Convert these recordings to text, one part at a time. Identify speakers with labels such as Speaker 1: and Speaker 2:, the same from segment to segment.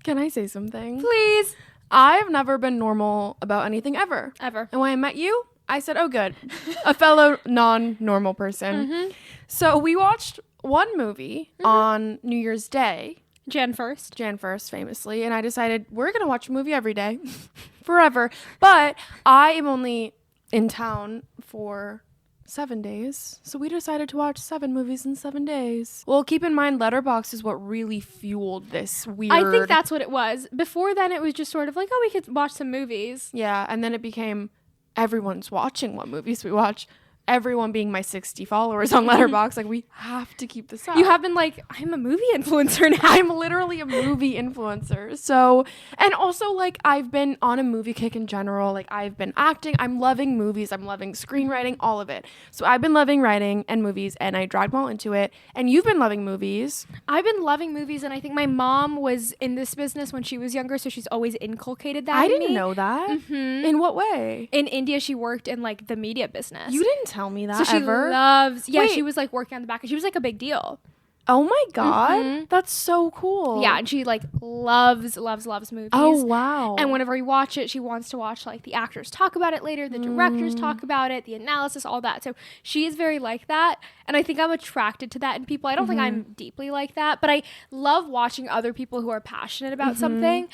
Speaker 1: Can I say something?
Speaker 2: Please.
Speaker 1: I've never been normal about anything ever. And when I met you, I said, oh, good. A fellow non-normal person. So we watched one movie on New Year's Day.
Speaker 2: Jan 1st,
Speaker 1: famously. And I decided we're going to watch a movie every day forever. But I am only in town for 7 days. So we decided to watch 7 movies in 7 days. Well, keep in mind, Letterboxd is what really fueled this weird...
Speaker 2: I think that's what it was. Before then, it was just sort of like, oh, we could watch some movies.
Speaker 1: Yeah, and then it became everyone's watching what movies we watch. Everyone being my 60 followers on Letterboxd, like, we have to keep this up.
Speaker 2: You have been like, I'm a movie influencer now.
Speaker 1: I'm literally a movie influencer. So, and also, like, I've been on a movie kick in general. Like, I've been acting. I'm loving movies. I'm loving screenwriting, all of it. So I've been loving writing and movies, and I dragged them all into it. And you've been loving movies.
Speaker 2: I've been loving movies, and I think my mom was in this business when she was younger, so she's always inculcated that
Speaker 1: I
Speaker 2: in
Speaker 1: didn't
Speaker 2: me.
Speaker 1: know that. In what way?
Speaker 2: In India, she worked in, like, the media business.
Speaker 1: You didn't tell me that
Speaker 2: so she
Speaker 1: ever.
Speaker 2: loves... Yeah,
Speaker 1: Wait.
Speaker 2: she was, like, working on the back, and she was, like, a big deal.
Speaker 1: Oh my God. That's so cool.
Speaker 2: Yeah, and she like loves movies.
Speaker 1: Oh wow.
Speaker 2: And whenever we watch it, she wants to watch like the actors talk about it later, the directors talk about it, the analysis, all that. So she is very like that. And I think I'm attracted to that in people. I don't think I'm deeply like that, but I love watching other people who are passionate about something.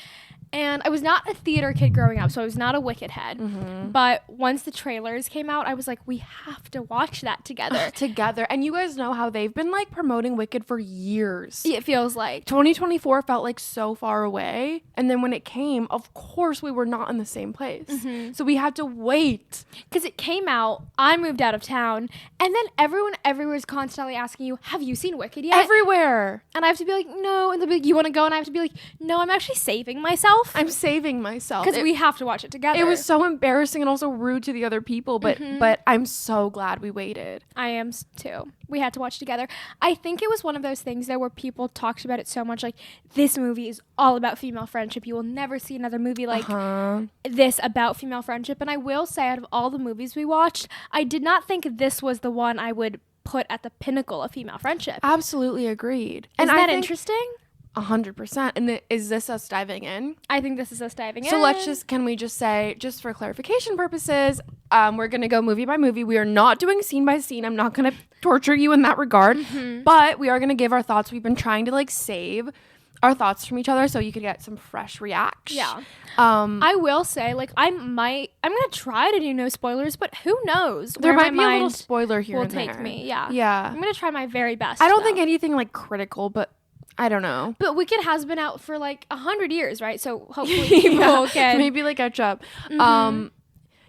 Speaker 2: And I was not a theater kid growing up, so I was not a Wicked head. But once the trailers came out, I was like, we have to watch that together.
Speaker 1: And you guys know how they've been like promoting Wicked for years.
Speaker 2: It feels like
Speaker 1: 2024 felt like so far away. And then when it came, of course, we were not in the same place. So we had to wait.
Speaker 2: Because it came out, I moved out of town, and then everyone everywhere is constantly asking you, have you seen Wicked yet?
Speaker 1: Everywhere.
Speaker 2: And I have to be like, no. And they'll be like, you want to go? And I have to be like, no, I'm actually saving myself.
Speaker 1: I'm saving myself.
Speaker 2: Because we have to watch it together.
Speaker 1: It was so embarrassing and also rude to the other people, but I'm so glad we waited.
Speaker 2: I am too. We had to watch together. I think it was one of those things though where people talked about it so much, like, this movie is all about female friendship. You will never see another movie like this about female friendship. And I will say, out of all the movies we watched, I did not think this was the one I would put at the pinnacle of female friendship.
Speaker 1: Absolutely agreed.
Speaker 2: Isn't that interesting?
Speaker 1: 100%. And is this us diving in?
Speaker 2: I think this is us diving in.
Speaker 1: So can we just say, just for clarification purposes, we're going to go movie by movie. We are not doing scene by scene. I'm not going to torture you in that regard, but we are going to give our thoughts. We've been trying to like save our thoughts from each other so you could get some fresh reaction.
Speaker 2: Yeah. I will say, like, I'm going to try to do no spoilers, but who knows?
Speaker 1: There might be a little spoiler here and there.
Speaker 2: Will take me. Yeah.
Speaker 1: Yeah.
Speaker 2: I'm going to try my very best.
Speaker 1: I don't think anything like critical, but I don't know.
Speaker 2: But Wicked has been out for like 100 years, right? So hopefully people can
Speaker 1: maybe like catch up.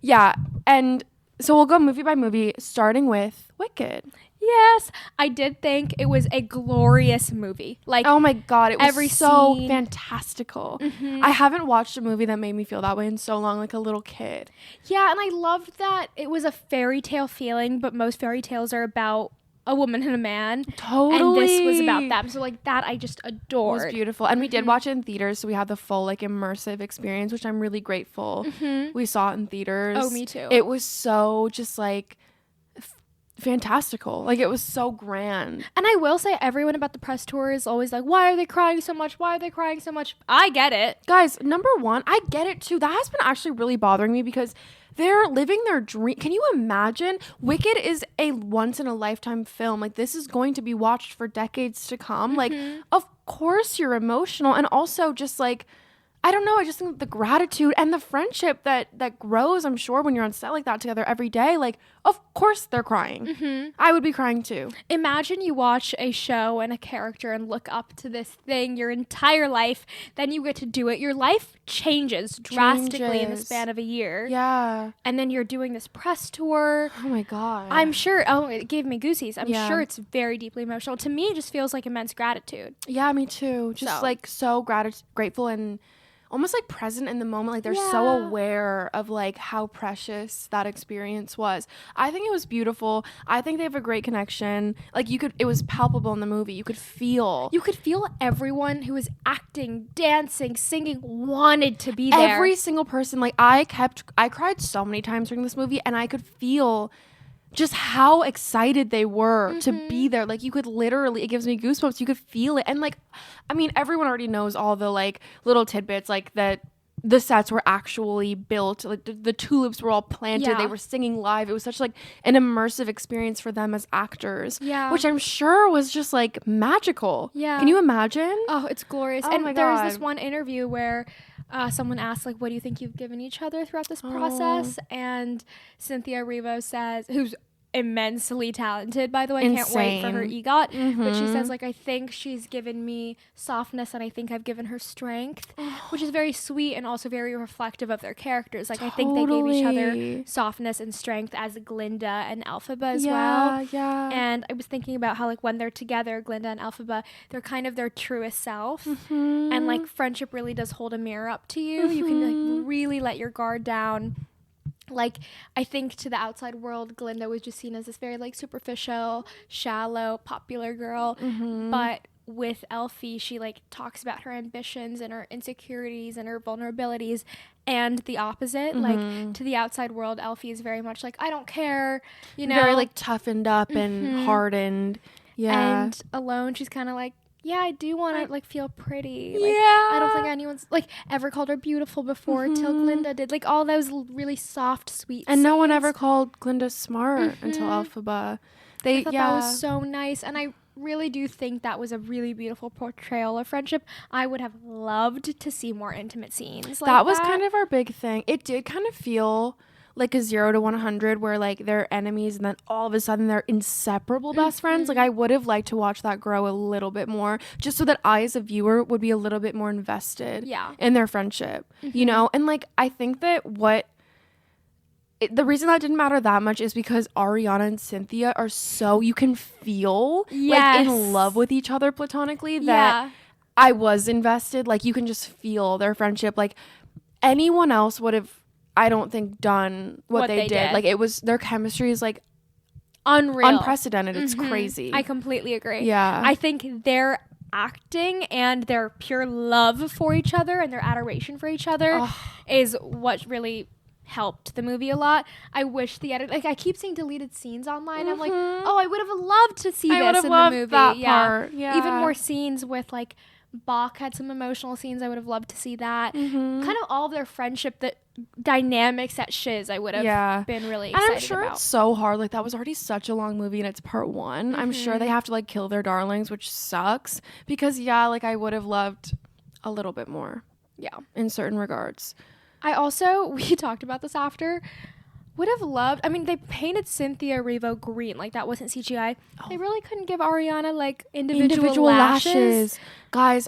Speaker 1: Yeah. And so we'll go movie by movie, starting with Wicked.
Speaker 2: Yes, I did think it was a glorious movie. Like,
Speaker 1: oh my God, it was
Speaker 2: every
Speaker 1: so
Speaker 2: scene.
Speaker 1: Fantastical. I haven't watched a movie that made me feel that way in so long, like a little kid.
Speaker 2: Yeah, and I loved that it was a fairy tale feeling, but most fairy tales are about a woman and a man.
Speaker 1: Totally.
Speaker 2: And this was about them. So like that I just adored.
Speaker 1: It was beautiful. And we did watch it in theaters, so we had the full like immersive experience, which I'm really grateful. We saw it in theaters.
Speaker 2: Oh, me too.
Speaker 1: It was so just like fantastical. Like, it was so grand.
Speaker 2: And I will say, everyone about the press tour is always like, why are they crying so much? Why are they crying so much? I get it.
Speaker 1: Guys, number one, I get it too. That has been actually really bothering me because they're living their dream. Can you imagine? Wicked is a once in a lifetime film. Like, this is going to be watched for decades to come. Like, of course you're emotional. And also just like, I don't know. I just think the gratitude and the friendship that grows, I'm sure, when you're on set like that together every day, like, of course they're crying. I would be crying too.
Speaker 2: Imagine you watch a show and a character and look up to this thing your entire life. Then you get to do it. Your life changes drastically in the span of a year.
Speaker 1: Yeah.
Speaker 2: And then you're doing this press tour.
Speaker 1: Oh my God.
Speaker 2: I'm sure. Oh, it gave me goosies. I'm sure it's very deeply emotional. To me, it just feels like immense gratitude.
Speaker 1: Yeah, me too. Just like so grateful and almost like present in the moment. Like, they're so aware of like how precious that experience was. I think it was beautiful. I think they have a great connection. Like, it was palpable in the movie. You could feel
Speaker 2: everyone who was acting, dancing, singing wanted to be there.
Speaker 1: Every single person. Like, I cried so many times during this movie, and I could feel just how excited they were to be there. Like, you could literally, it gives me goosebumps. You could feel it. And like, I mean, everyone already knows all the like little tidbits, like that the sets were actually built, like the tulips were all planted, they were singing live. It was such like an immersive experience for them as actors, which I'm sure was just like magical. Can you imagine?
Speaker 2: Oh, it's glorious.
Speaker 1: Oh,
Speaker 2: and
Speaker 1: my
Speaker 2: there's
Speaker 1: God.
Speaker 2: this one interview where someone asked, like, what do you think you've given each other throughout this process? And Cynthia Erivo says, who's immensely talented, by the way, can't wait for her EGOT, but she says, like, I think she's given me softness and I think I've given her strength, which is very sweet and also very reflective of their characters. Like, I think they gave each other softness and strength as Glinda and Elphaba as well. And I was thinking about how, like, when they're together, Glinda and Elphaba, they're kind of their truest self, and like friendship really does hold a mirror up to you. You can like really let your guard down. Like, I think to the outside world, Glinda was just seen as this very like superficial, shallow, popular girl, but with Elfie, she like talks about her ambitions and her insecurities and her vulnerabilities, and the opposite, like to the outside world, Elfie is very much like, I don't care, you know,
Speaker 1: very like toughened up and hardened.
Speaker 2: And alone, she's kind of like, yeah, I do want to like feel pretty. Like, I don't think anyone's like ever called her beautiful before till Glinda did. Like all those really soft, sweet
Speaker 1: and
Speaker 2: scenes.
Speaker 1: no one ever called Glinda smart until Elphaba.
Speaker 2: I thought that was so nice, and I really do think that was a really beautiful portrayal of friendship. I would have loved to see more intimate scenes. Like
Speaker 1: that was kind of our big thing. It did kind of feel like a 0 to 100 where like they're enemies and then all of a sudden they're inseparable best friends. Like I would have liked to watch that grow a little bit more, just so that I as a viewer would be a little bit more invested in their friendship, you know? And like I think that the reason that didn't matter that much is because Ariana and Cynthia are so, you can feel like in love with each other platonically that I was invested. Like you can just feel their friendship. Like anyone else would have, I don't think, done what they did. Like it was, their chemistry is like
Speaker 2: unreal,
Speaker 1: unprecedented. It's crazy.
Speaker 2: I completely agree.
Speaker 1: Yeah.
Speaker 2: I think their acting and their pure love for each other and their adoration for each other is what really helped the movie a lot. I wish the edit, like I keep seeing deleted scenes online. I'm like, oh, I would have loved to see this in the movie.
Speaker 1: That part.
Speaker 2: Even more scenes with like Bach had some emotional scenes. I would have loved to see that. Kind of all of their friendship, the dynamics at Shiz, I would have been really excited about.
Speaker 1: And I'm sure it's so hard. Like that was already such a long movie and it's part 1. I'm sure they have to like kill their darlings, which sucks because like I would have loved a little bit more. Yeah, in certain regards.
Speaker 2: I also, we talked about this after, would have loved, I mean, they painted Cynthia Erivo green. Like, that wasn't CGI. They really couldn't give Ariana, like, individual lashes.
Speaker 1: Guys,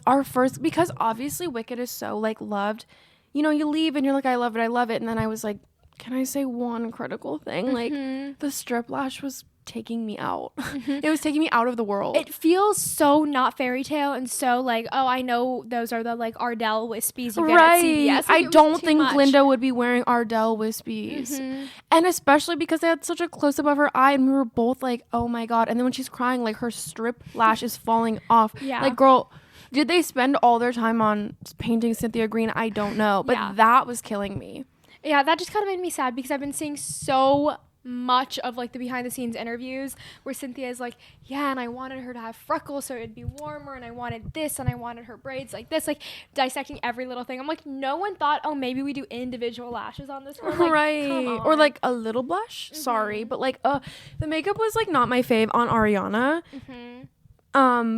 Speaker 1: because obviously Wicked is so, like, loved. You know, you leave and you're like, I love it. And then I was like, can I say one critical thing? Like, the strip lash was taking me out. It was taking me out of the world.
Speaker 2: It feels so not fairy tale and so like, oh, I know those are the like Ardell wispies you get at CVS. Like,
Speaker 1: I don't think Glinda would be wearing Ardell wispies. And especially because they had such a close up of her eye and we were both like, oh my God. And then when she's crying, like her strip lash is falling off. Like, girl, did they spend all their time on painting Cynthia green? I don't know. But that was killing me.
Speaker 2: Yeah, that just kind of made me sad because I've been seeing so much of like the behind the scenes interviews where Cynthia is like, yeah, and I wanted her to have freckles so it'd be warmer, and I wanted this, and I wanted her braids like this, like dissecting every little thing. I'm like, no one thought, oh, maybe we do individual lashes on this one. Like, come on.
Speaker 1: Or like a little blush. Sorry, but like the makeup was like not my fave on Ariana.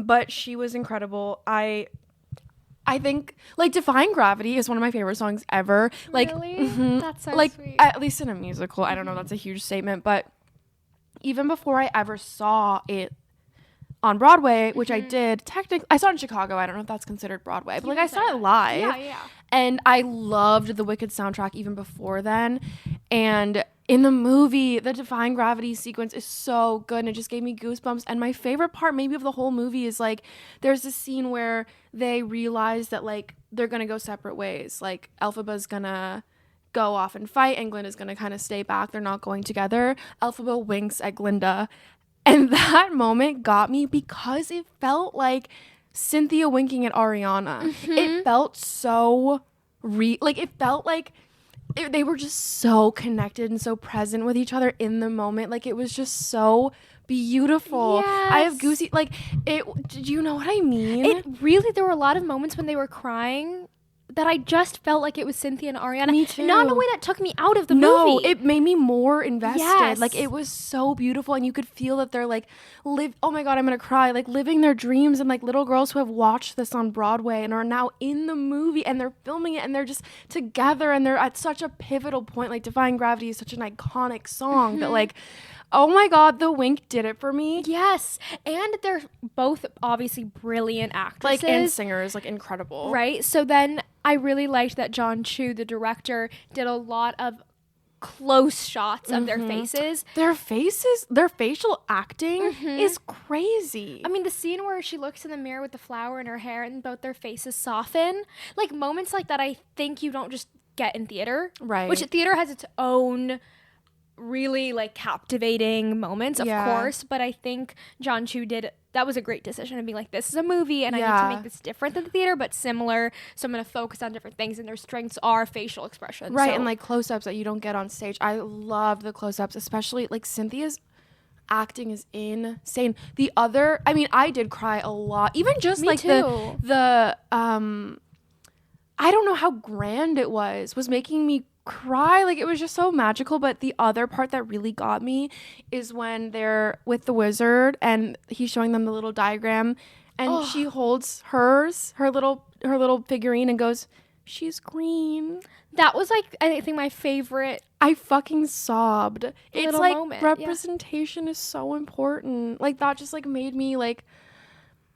Speaker 1: But she was incredible. I think like Defying Gravity is one of my favorite songs ever. Like,
Speaker 2: really? That's so
Speaker 1: like
Speaker 2: sweet.
Speaker 1: at least in a musical. I don't know, that's a huge statement, but even before I ever saw it on Broadway, which I did, technically I saw it in Chicago. I don't know if that's considered Broadway, but like I saw it live. And I loved the Wicked soundtrack even before then. And in the movie, the Defying Gravity sequence is so good and it just gave me goosebumps. And my favorite part maybe of the whole movie is like there's this scene where they realize that like they're gonna go separate ways. Like Elphaba's gonna go off and fight and Glinda's gonna kind of stay back. They're not going together. Elphaba winks at Glinda. And that moment got me because it felt like Cynthia winking at Ariana. It felt so like it felt like they were just so connected and so present with each other in the moment. Like, it was just so beautiful.
Speaker 2: Yes.
Speaker 1: I have goosey, like, it, do you know what I mean?
Speaker 2: It really, there were a lot of moments when they were crying that I just felt like it was Cynthia and Ariana.
Speaker 1: Me too.
Speaker 2: Not in a way that took me out of the
Speaker 1: No,
Speaker 2: movie.
Speaker 1: it made me more invested.
Speaker 2: Yes.
Speaker 1: Like, it was so beautiful, and you could feel that they're like oh my god, I'm gonna cry, like living their dreams, and like little girls who have watched this on Broadway and are now in the movie and they're filming it and they're just together and they're at such a pivotal point. Like, Defying Gravity is such an iconic song that, like, oh my god, the Wink did it for me.
Speaker 2: Yes, and they're both obviously brilliant actresses,
Speaker 1: Like, and singers, like, incredible.
Speaker 2: right? So then I really liked that John Chu, the director, did a lot of close shots of their faces.
Speaker 1: Their faces, their facial acting is crazy.
Speaker 2: I mean, the scene where she looks in the mirror with the flower in her hair and both their faces soften, like moments like that, I think you don't just get in theater.
Speaker 1: Right.
Speaker 2: Which theater has its own really like captivating moments, of course, but I think John Chu that was a great decision to be like, this is a movie and I need to make this different than the theater but similar, so I'm going to focus on different things, and their strengths are facial expression,
Speaker 1: right? And like close-ups that you don't get on stage. I love the close-ups, especially like Cynthia's acting is insane. The other, I mean, I did cry a lot, even just like the I don't know how grand it was making me cry. Like, it was just so magical. But the other part that really got me is when they're with the wizard and he's showing them the little diagram and she holds her little figurine and goes, she's green.
Speaker 2: That was like, I think, my favorite.
Speaker 1: I fucking sobbed. It's like
Speaker 2: moment,
Speaker 1: representation is so important. Like, that just like made me like,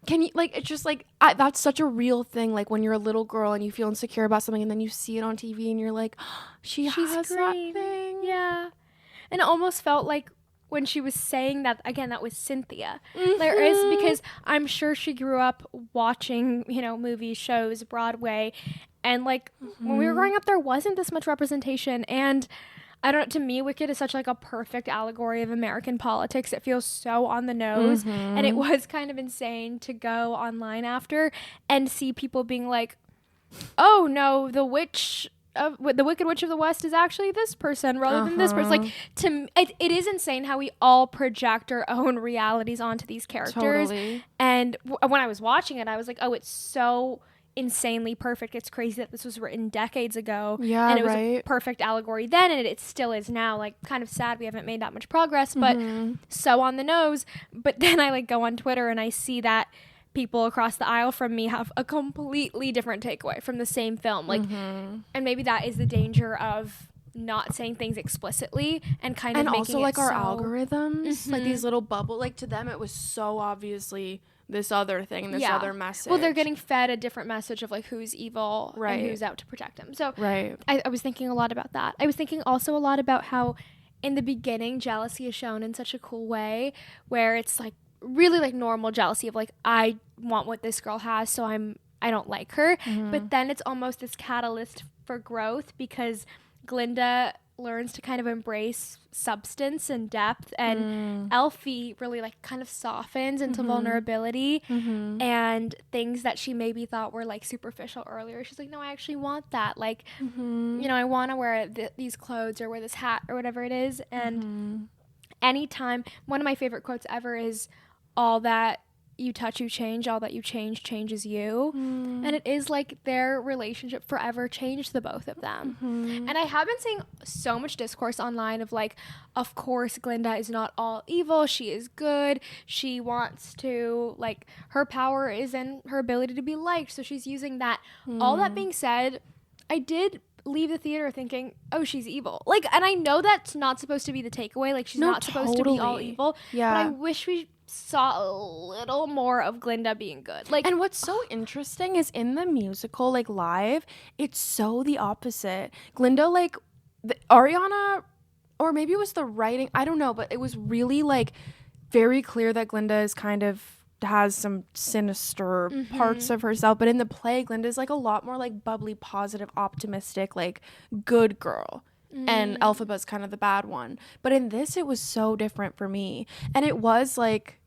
Speaker 1: can you, like, it's just like, that's such a real thing. Like, when you're a little girl and you feel insecure about something and then you see it on TV and you're like, oh, she's has green. That thing.
Speaker 2: Yeah. And it almost felt like when she was saying that, again, that was Cynthia. There is, because I'm sure she grew up watching, movies, shows, Broadway. And like when we were growing up, there wasn't this much representation. And I don't know, to me, Wicked is such like a perfect allegory of American politics. It feels so on the nose. And it was kind of insane to go online after and see people being like, oh no, the Wicked Witch of the West is actually this person rather than this person. Like, it is insane how we all project our own realities onto these characters.
Speaker 1: Totally.
Speaker 2: And when I was watching it, I was like, oh, it's so insanely perfect. It's crazy that this was written decades ago.
Speaker 1: Yeah,
Speaker 2: and it was a perfect allegory then, and it still is now. Like, kind of sad we haven't made that much progress, but so on the nose. But then I like go on Twitter and I see that people across the aisle from me have a completely different takeaway from the same film. Like, and maybe that is the danger of not saying things explicitly and kind of
Speaker 1: and
Speaker 2: making
Speaker 1: also
Speaker 2: it
Speaker 1: like our
Speaker 2: so
Speaker 1: algorithms, like these little bubble. Like, to them, it was so obviously this other thing, this other message.
Speaker 2: Well, they're getting fed a different message of like who's evil and who's out to protect them. So I was thinking a lot about that. I was thinking also a lot about how in the beginning jealousy is shown in such a cool way, where it's like really like normal jealousy of like, I want what this girl has, so I don't like her. But then it's almost this catalyst for growth, because Glinda learns to kind of embrace substance and depth, and Elfie really like kind of softens into vulnerability and things that she maybe thought were like superficial earlier. She's like, no, I actually want that. Like, I want to wear these clothes or wear this hat or whatever it is. And anytime, one of my favorite quotes ever is, all that you touch, you change. All that you change changes you. And it is like their relationship forever changed the both of them. And I have been seeing so much discourse online of like, of course Glinda is not all evil, she is good, she wants to, like, her power is in her ability to be liked, so she's using that. All that being said, I did leave the theater thinking, oh, she's evil. Like, and I know that's not supposed to be the takeaway, like she's not supposed to be all evil, but I wish we saw a little more of Glinda being good. Like,
Speaker 1: and what's so interesting is in the musical, like live, it's so the opposite. Glinda, like, Ariana, or maybe it was the writing, I don't know, but it was really like very clear that Glinda is kind of has some sinister parts of herself, but in the play, Glinda's like a lot more like bubbly, positive, optimistic, like good girl. And Elphaba's kind of the bad one. But in this, it was so different for me. And it was like,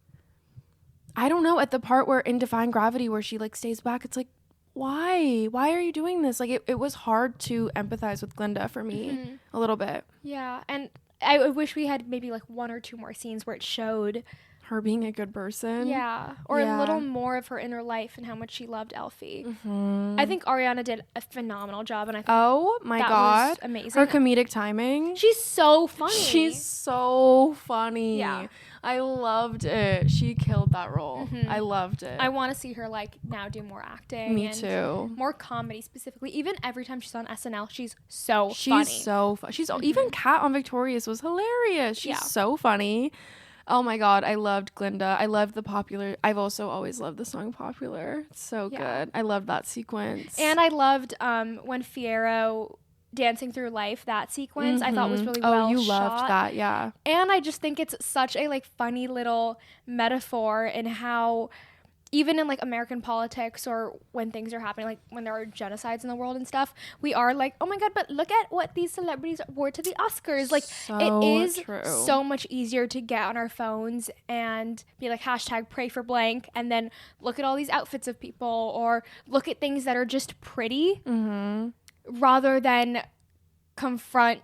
Speaker 1: I don't know, at the part where in Defying Gravity where she like stays back, it's like, why are you doing this? Like it was hard to empathize with Glinda for me a little bit.
Speaker 2: Yeah, and I wish we had maybe like 1 or 2 more scenes where it showed
Speaker 1: her being a good person.
Speaker 2: Yeah, or a little more of her inner life and how much she loved Elfie. I think Ariana did a phenomenal job, and I think
Speaker 1: oh my god,
Speaker 2: was amazing.
Speaker 1: Her comedic timing.
Speaker 2: She's so funny.
Speaker 1: She's so funny.
Speaker 2: Yeah.
Speaker 1: I loved it. She killed that role. I loved it.
Speaker 2: I want to see her like now do more acting.
Speaker 1: Me too.
Speaker 2: More comedy specifically. Even every time she's on SNL, she's so funny.
Speaker 1: She's so funny. She's even Kat on Victorious was hilarious. She's so funny. Oh my god, I loved Glinda. I loved the Popular. I've also always loved the song Popular. It's so good. I loved that sequence.
Speaker 2: And I loved when Fiyero dancing through life, that sequence I thought was really well shot.
Speaker 1: Oh, you loved that, yeah.
Speaker 2: And I just think it's such a like funny little metaphor in how even in like American politics or when things are happening, like when there are genocides in the world and stuff, we are like, oh my god, but look at what these celebrities wore to the Oscars. Like it is so much easier to get on our phones and be like hashtag pray for blank and then look at all these outfits of people or look at things that are just pretty rather than confront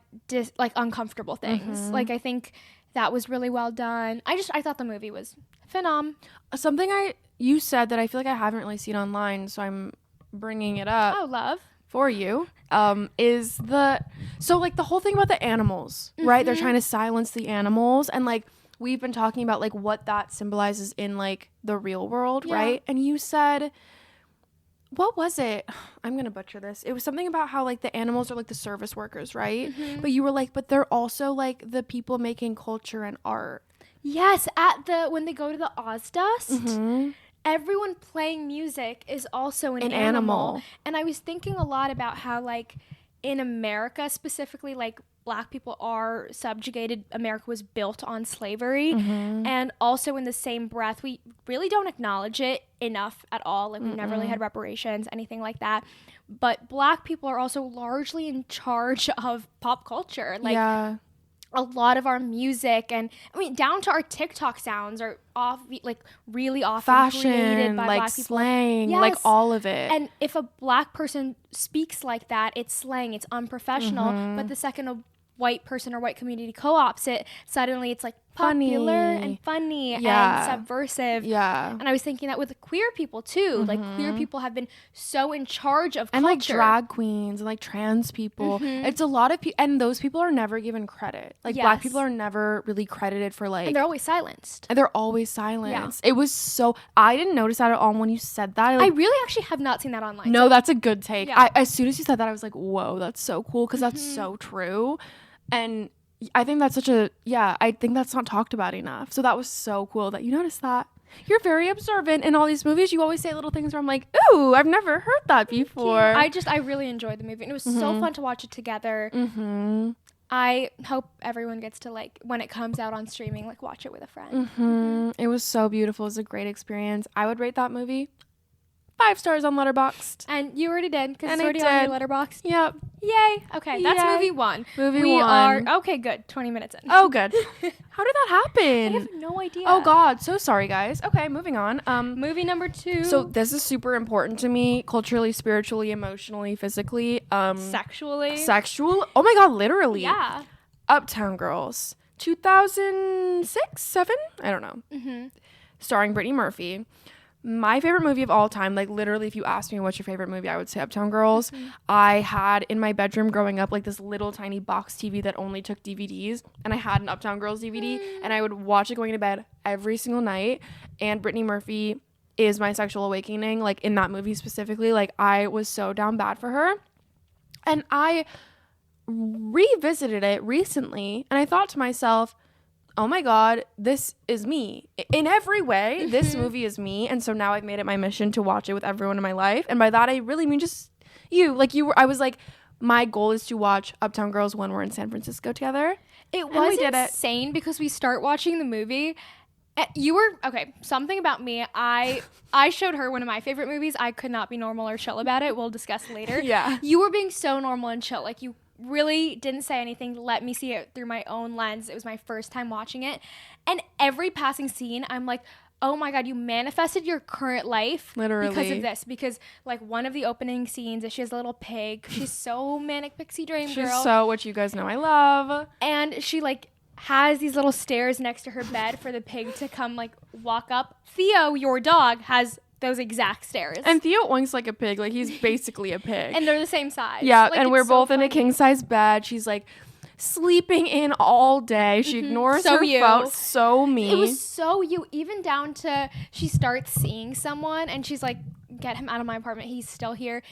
Speaker 2: like uncomfortable things. Like I think that was really well done. I thought the movie was phenom.
Speaker 1: Something you said that I feel like I haven't really seen online, so I'm bringing it up.
Speaker 2: Oh, love.
Speaker 1: For you, is so like the whole thing about the animals, right? They're trying to silence the animals, and like we've been talking about like what that symbolizes in like the real world, right? And you said, what was it? I'm gonna butcher this. It was something about how like the animals are like the service workers, right? But you were like, but they're also like the people making culture and art.
Speaker 2: Yes, when they go to the Ozdust, everyone playing music is also an animal. And I was thinking a lot about how like in America specifically, like Black people are subjugated. America was built on slavery. And also in the same breath, we really don't acknowledge it enough at all. Like we've never really had reparations, anything like that. But Black people are also largely in charge of pop culture. Like a lot of our music and I mean down to our TikTok sounds are really often created by
Speaker 1: like
Speaker 2: Black people.
Speaker 1: Slang, like all of it.
Speaker 2: And if a Black person speaks like that, it's slang, it's unprofessional. But the second a white person or white community co-ops it, suddenly it's like popular and funny and subversive. And I was thinking that with the queer people too. Like queer people have been so in charge of culture.
Speaker 1: And like drag queens and like trans people. It's a lot of people, and those people are never given credit. Like Black people are never really credited for like,
Speaker 2: and they're always silenced.
Speaker 1: It was so, I didn't notice that at all when you said that.
Speaker 2: I really actually have not seen that online.
Speaker 1: No, that's a good take. As soon as you said that, I was like, whoa, that's so cool, because that's so true. And I think that's I think that's not talked about enough. So that was so cool that you noticed that. You're very observant in all these movies. You always say little things where I'm like, ooh, I've never heard that before.
Speaker 2: I really enjoyed the movie. And it was so fun to watch it together. I hope everyone gets to like, when it comes out on streaming, like watch it with a friend.
Speaker 1: It was so beautiful. It was a great experience. I would rate that movie 5 stars on Letterboxd.
Speaker 2: And you already did, because it's already on your Letterboxd.
Speaker 1: Yep.
Speaker 2: Yay. Okay, that's movie 1.
Speaker 1: We are
Speaker 2: okay, good. 20 minutes in.
Speaker 1: Oh, good. How did that happen?
Speaker 2: I have no idea.
Speaker 1: Oh God, so sorry guys. Okay, moving on.
Speaker 2: Movie number 2.
Speaker 1: So this is super important to me, culturally, spiritually, emotionally, physically, sexual. Oh my God, literally.
Speaker 2: Yeah.
Speaker 1: Uptown Girls, 2006, 7? I don't know. Starring Brittany Murphy. My favorite movie of all time, like literally if you asked me what's your favorite movie, I would say Uptown Girls. I had in my bedroom growing up like this little tiny box TV that only took DVDs, and I had an Uptown Girls DVD and I would watch it going to bed every single night. And Brittany Murphy is my sexual awakening, like in that movie specifically. Like I was so down bad for her, and I revisited it recently and I thought to myself, oh my God, this is me. In every way, this movie is me. And so now I've made it my mission to watch it with everyone in my life. And by that, I really mean just you. Like I was like, my goal is to watch Uptown Girls when we're in San Francisco together.
Speaker 2: It was insane because we start watching the movie. You were, okay, something about me. I showed her one of my favorite movies. I could not be normal or chill about it. We'll discuss later.
Speaker 1: Yeah.
Speaker 2: You were being so normal and chill. Like you really didn't say anything, let me see it through my own lens. It was my first time watching it, and every passing scene I'm like, oh my God, you manifested your current life
Speaker 1: Literally.
Speaker 2: because of this. Because like one of the opening scenes is she has a little pig. She's so manic pixie dream girl.
Speaker 1: She's so, what you guys know I love.
Speaker 2: And she like has these little stairs next to her bed for the pig to come like walk up. Theo, your dog, has those exact stairs.
Speaker 1: And Theo oinks like a pig. Like, he's basically a pig.
Speaker 2: And they're the same size.
Speaker 1: Yeah,
Speaker 2: like,
Speaker 1: and we're
Speaker 2: so
Speaker 1: both in
Speaker 2: funny.
Speaker 1: a king-size bed. She's like sleeping in all day. She ignores
Speaker 2: So
Speaker 1: her
Speaker 2: you.
Speaker 1: phone. So me.
Speaker 2: It was so you, even down to she starts seeing someone and she's like, get him out of my apartment. He's still here.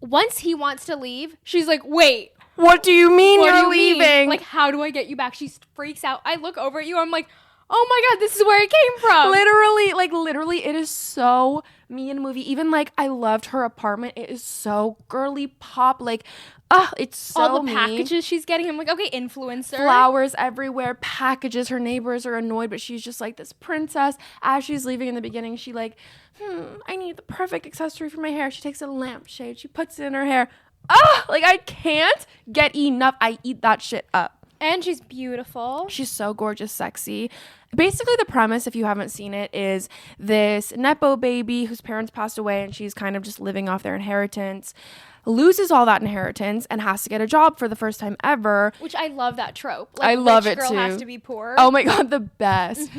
Speaker 2: Once he wants to leave, she's like, wait.
Speaker 1: What do you mean
Speaker 2: What
Speaker 1: you're
Speaker 2: do you mean?
Speaker 1: leaving?
Speaker 2: Like, how do I get you back? She freaks out. I look over at you. I'm like, oh my God, this is where it came from.
Speaker 1: Literally, it is so me in a movie. Even like, I loved her apartment. It is so girly pop. Like, it's so
Speaker 2: all the
Speaker 1: me.
Speaker 2: packages she's getting. I'm like, okay, influencer.
Speaker 1: Flowers everywhere, packages. Her neighbors are annoyed, but she's just like this princess. As she's leaving in the beginning, she like, I need the perfect accessory for my hair. She takes a lampshade. She puts it in her hair. Like, I can't get enough. I eat that shit up.
Speaker 2: And she's beautiful.
Speaker 1: She's so gorgeous, sexy. Basically, the premise, if you haven't seen it, is this Nepo baby whose parents passed away and she's kind of just living off their inheritance, loses all that inheritance and has to get a job for the first time ever.
Speaker 2: Which I love that trope. Like,
Speaker 1: I love
Speaker 2: rich
Speaker 1: it
Speaker 2: girl
Speaker 1: too.
Speaker 2: has to be poor.
Speaker 1: Oh my God, the best.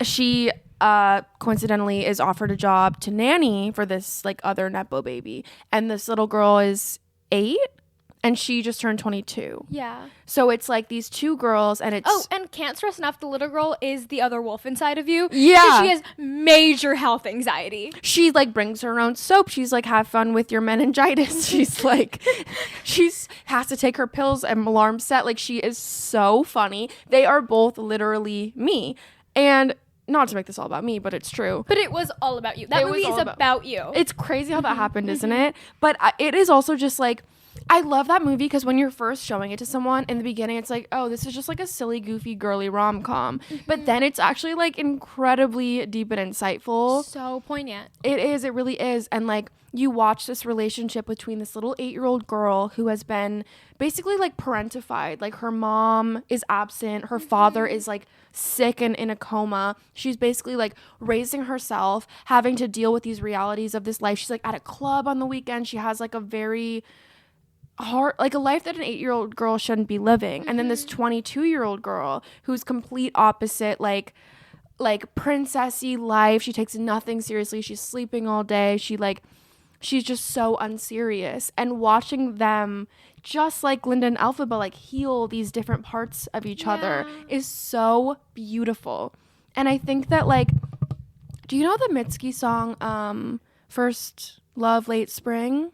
Speaker 1: She coincidentally is offered a job to nanny for this like other Nepo baby. And this little girl is 8 and she just turned 22.
Speaker 2: Yeah.
Speaker 1: So it's like these two girls and it's...
Speaker 2: Oh, and can't stress enough, the little girl is the other wolf inside of you.
Speaker 1: Yeah.
Speaker 2: She has major health anxiety.
Speaker 1: She like brings her own soap. She's like, have fun with your meningitis. She's like, she's has to take her pills and alarm set. Like, she is so funny. They are both literally me. And not to make this all about me, but it's true.
Speaker 2: But it was all about you. That movie is about you.
Speaker 1: It's crazy how that happened, isn't it? But it is also just like, I love that movie because when you're first showing it to someone in the beginning, it's like, oh, this is just like a silly, goofy, girly rom-com. But then it's actually like incredibly deep and insightful.
Speaker 2: So poignant.
Speaker 1: It is. It really is. And like, you watch this relationship between this little 8-year-old girl who has been basically like parentified. Like, her mom is absent. Her father is like sick and in a coma. She's basically like raising herself, having to deal with these realities of this life. She's like at a club on the weekend. She has like a very hard, like a life that an 8-year-old girl shouldn't be living. And then this 22-year-old girl who's complete opposite, like princessy life. She takes nothing seriously. She's sleeping all day. She's just so unserious. And watching them, just like Linda and Elphaba, like heal these different parts of each other is so beautiful. And I think that, like, do you know the Mitski song, First Love, Late Spring?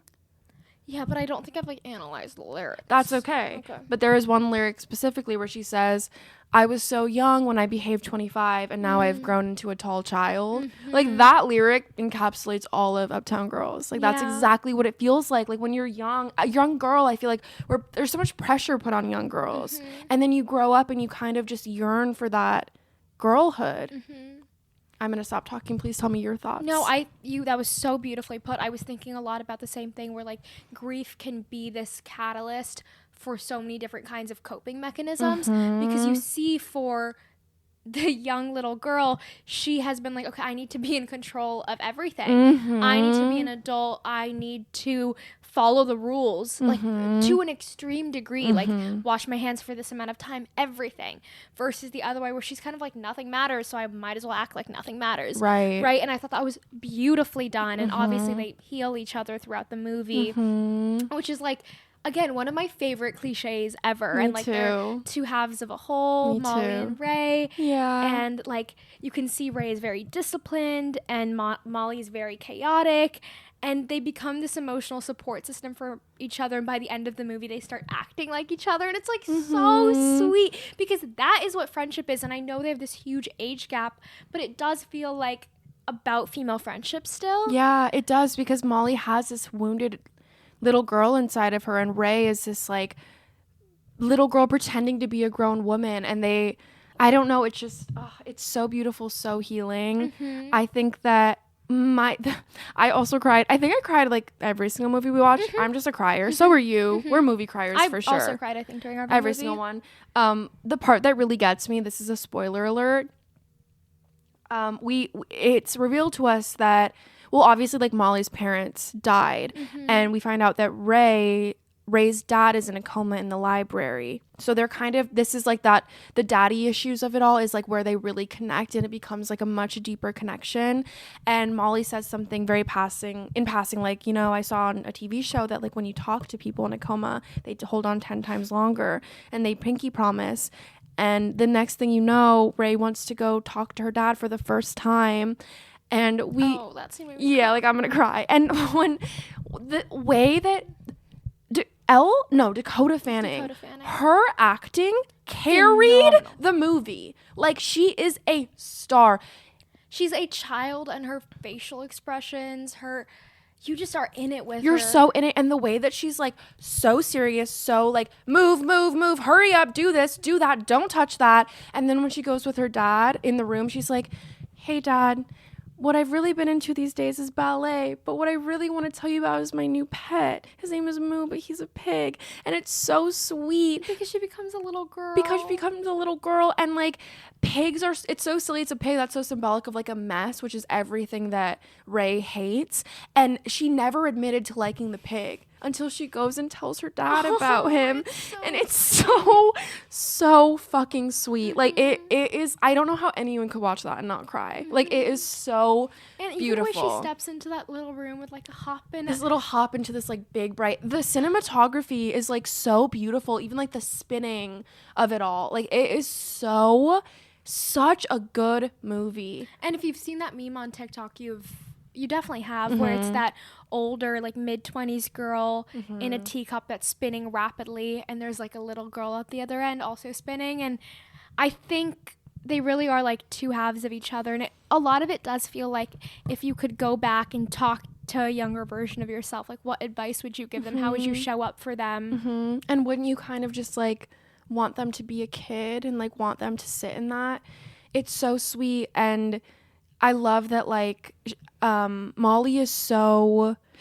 Speaker 2: Yeah, but I don't think I've like analyzed the lyrics.
Speaker 1: That's okay. But there is one lyric specifically where she says, I was so young when I behaved 25 and now I've grown into a tall child. Like, that lyric encapsulates all of Uptown Girls. Like, that's exactly what it feels like. Like, when you're young, a young girl, I feel like there's so much pressure put on young girls. And then you grow up and you kind of just yearn for that girlhood. I'm going to stop talking. Please tell me your thoughts.
Speaker 2: No, that was so beautifully put. I was thinking a lot about the same thing where like grief can be this catalyst for so many different kinds of coping mechanisms because you see for the young little girl, she has been like, okay, I need to be in control of everything. I need to be an adult. I need to follow the rules like to an extreme degree, like wash my hands for this amount of time, everything, versus the other way where she's kind of like, nothing matters, so I might as well act like nothing matters. Right. And I thought that was beautifully done. And obviously they heal each other throughout the movie, which is like, again, one of my favorite cliches ever.
Speaker 1: Me
Speaker 2: and like
Speaker 1: too.
Speaker 2: they're two halves of a whole,
Speaker 1: Me
Speaker 2: Molly
Speaker 1: too.
Speaker 2: and Ray.
Speaker 1: Yeah.
Speaker 2: And like you can see Ray is very disciplined and Molly is very chaotic. And they become this emotional support system for each other. And by the end of the movie, they start acting like each other. And it's like so sweet because that is what friendship is. And I know they have this huge age gap, but it does feel like about female friendship still.
Speaker 1: Yeah, it does, because Molly has this wounded little girl inside of her, and Ray is this like little girl pretending to be a grown woman, and I don't know, it's just it's so beautiful, so healing. I think that I also cried. I think I cried like every single movie we watched. I'm just a crier. So are you. We're movie criers for sure.
Speaker 2: I also cried, I think, during our
Speaker 1: every
Speaker 2: movie.
Speaker 1: single one. The part that really gets me, this is a spoiler alert, it's revealed to us that, well, obviously, like, Molly's parents died, and we find out that Ray's dad is in a coma in the library. So they're kind of, this is like that, the daddy issues of it all is like where they really connect, and it becomes like a much deeper connection. And Molly says something very in passing, like, you know, I saw on a TV show that, like, when you talk to people in a coma, they hold on 10 times longer, and they pinky promise. And the next thing you know, Ray wants to go talk to her dad for the first time. And
Speaker 2: that seemed
Speaker 1: yeah, like, I'm gonna cry. And when the way that Dakota Fanning, her acting carried
Speaker 2: Phenomenal.
Speaker 1: the movie. Like, she is a star.
Speaker 2: She's a child, and her facial expressions, you just are in it with her.
Speaker 1: You're so in it, and the way that she's, like, so serious, so, like, move, hurry up, do this, do that, don't touch that. And then when she goes with her dad in the room, she's like, hey, Dad, what I've really been into these days is ballet, but what I really want to tell you about is my new pet. His name is Moo, but he's a pig. And it's so sweet.
Speaker 2: Because she becomes a little girl.
Speaker 1: And, like, pigs are, it's so silly. It's a pig that's so symbolic of, like, a mess, which is everything that Ray hates. And she never admitted to liking the pig until she goes and tells her dad about him. And it's so fucking sweet. Like, it is, I don't know how anyone could watch that and not cry. Like, it is so
Speaker 2: and
Speaker 1: beautiful.
Speaker 2: even when she steps into that little room with, like, a hop in,
Speaker 1: this little hop into this, like, big bright, the cinematography is, like, so beautiful. Even, like, the spinning of it all, like, it is such a good movie.
Speaker 2: And if you've seen that meme on TikTok, you definitely have, where it's that older, like, mid-20s girl in a teacup that's spinning rapidly, and there's, like, a little girl at the other end also spinning. And I think they really are, like, two halves of each other. And a lot of it does feel like if you could go back and talk to a younger version of yourself, like, what advice would you give them? How would you show up for them?
Speaker 1: And wouldn't you kind of just, like, want them to be a kid and, like, want them to sit in that? It's so sweet. And I love that, like, Molly is